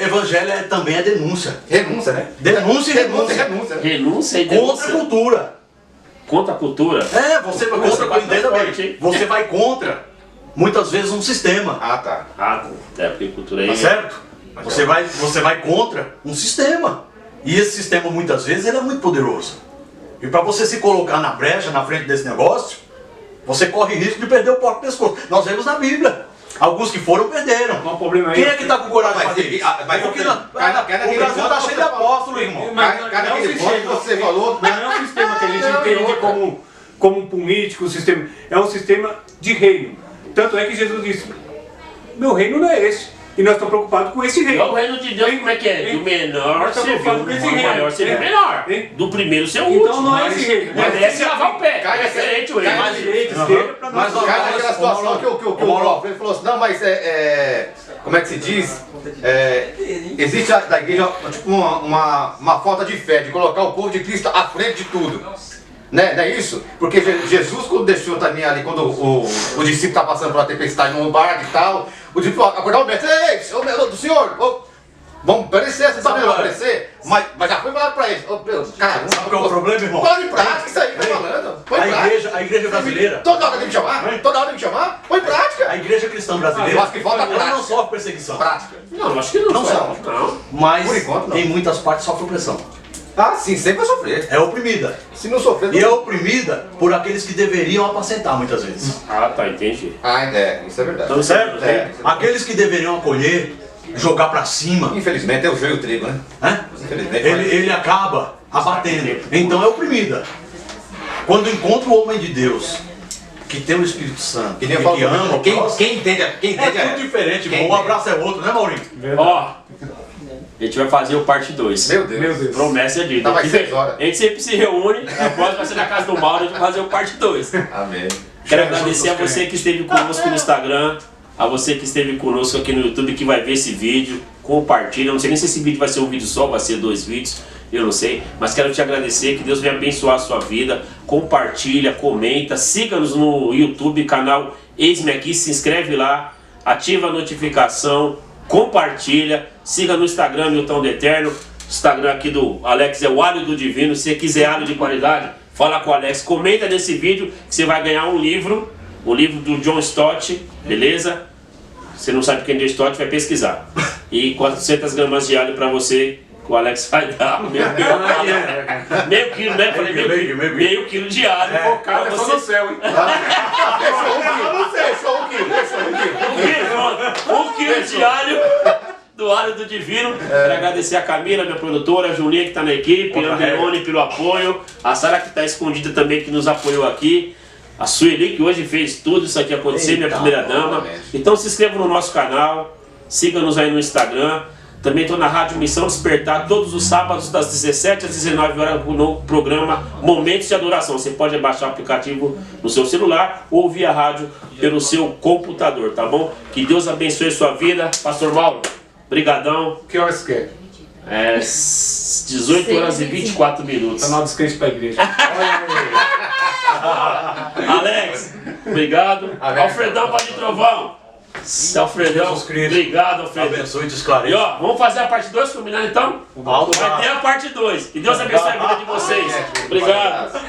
Evangelho também é denúncia. Renúncia, né? Denúncia e renúncia. Renúncia. renúncia e Contra a denúncia. cultura. Contra a cultura. É, você vai Você contra, vai entenda forte, bem. hein? Você vai contra, muitas vezes, um sistema. Ah, tá. Ah, é porque cultura aí. Tá certo? Você vai contra um sistema. E esse sistema, muitas vezes, ele é muito poderoso. E para você se colocar na brecha, na frente desse negócio, você corre risco de perder o próprio pescoço. Nós vemos na Bíblia. Alguns que foram, perderam. Não, o problema aí Quem é que está com coragem de Mas fazer ele- isso? mas Porque o não- cada o Brasil ponto está você cheio de fala. apóstolos, irmão. Cada não é um aquele ponto que sistema. você falou. Não é um sistema que a gente entende como um político, um sistema. É um sistema de reino. Tanto é que Jesus disse: meu reino não é esse. E nós estamos preocupados com esse E reino. o reino de Deus, como é que é? Do menor Nós estamos serviu preocupados com esse o reino. maior serviu o É. menor. Hein? Do primeiro ser o Então último. não é esse reino. Mas esse lavar o pé. Cai É diferente o reino. cai Mas- Direita, esquerda, para nós. Mas, Cai naquela situação que o Alfredo falou assim, não, mas como é que se diz? Existe da igreja tipo uma falta de fé, de colocar o povo de Cristo à frente de tudo. Né? Não é isso? Porque Jesus, quando deixou também ali, quando o discípulo está passando pela tempestade num barco e tal, o discípulo acordou o mestre, ei, do senhor, vamos aparecer, você sabe que vai aparecer? Mas já foi falado para eles, cara, Sabe qual é o problema, irmão? põe em prática isso aí que tá falando. Põe em prática. A igreja brasileira, Toda hora tem que me chamar? Toda hora tem que me chamar? Põe em prática. a igreja cristã brasileira, Eu acho que falta ela prática. não sofre perseguição. Prática. Não, acho que não. Não só. sofre. Não. Mas Por enquanto, não. em muitas partes sofre opressão. Ah, sim, sempre vai sofrer. É oprimida. Se não sofrer, E é não... oprimida por aqueles que deveriam apacentar muitas vezes. Ah, tá, entendi. Ah, isso é verdade. Então, Certo? É. Aqueles que deveriam acolher, jogar pra cima, Infelizmente é o joio e o trigo, né? né? Infelizmente. Ele acaba abatendo. Então é oprimida. Quando encontra o homem de Deus, que tem o Espírito Santo, Que nem eu falo, que ama, o próximo, quem entende é tudo diferente, Quem irmão. Um abraço é outro, né, Maurinho? Ó, a gente vai fazer o parte 2. Meu Deus. Meu Deus. Promessa de Tá, vai 6 horas. A gente sempre se reúne, a próxima vai ser na casa do Mauro, a gente vai fazer o parte 2. Amém. Quero agradecer a você que esteve conosco no Instagram, a você que esteve conosco aqui no YouTube, que vai ver esse vídeo, compartilha. Eu não sei nem se esse vídeo vai ser um vídeo só, vai ser 2 vídeos, eu não sei. Mas quero te agradecer, que Deus venha abençoar a sua vida. Compartilha, comenta, siga-nos no YouTube, canal Eis-me Aqui, se inscreve lá, ativa a notificação, compartilha, siga no Instagram, Milton do Eterno. Instagram aqui do Alex é o Alho do Divino. Se você quiser alho de qualidade, fala com o Alex, comenta nesse vídeo que você vai ganhar um livro, o livro do John Stott, beleza? Você não sabe quem é John Stott, vai pesquisar. E 400 gramas de alho pra você, que o Alex vai dar. Meio quilo, né? Falei meio quilo de alho. Pra É só você. no céu, hein? Fechou um quilo. Um quilo de alho do Alho do Divino. Quero agradecer a Camila, minha produtora, a Julinha que está na equipe, a Leone pelo apoio, a Sara que está escondida também que nos apoiou aqui, a Sueli que hoje fez tudo isso aqui acontecer, minha primeira dama. Então se inscreva no nosso canal, siga-nos aí no Instagram. Também estou na Rádio Missão Despertar todos os sábados das 17 às 19 horas no programa Momentos de Adoração. Você pode baixar o aplicativo no seu celular ou ouvir a rádio pelo seu computador, tá bom? Que Deus abençoe a sua vida. Pastor Mauro, brigadão. Que horas que é? É 18 horas e 24 minutos. Tá na hora dos crentes pra igreja. Alex, obrigado. Alfredão, Pai de Trovão. Alfredão, obrigado, Alfredão. Abençoe e te esclareça. E ó, vamos fazer a parte 2, combinado então? Vai ter a parte 2. Que Deus abençoe a vida de vocês. Obrigado.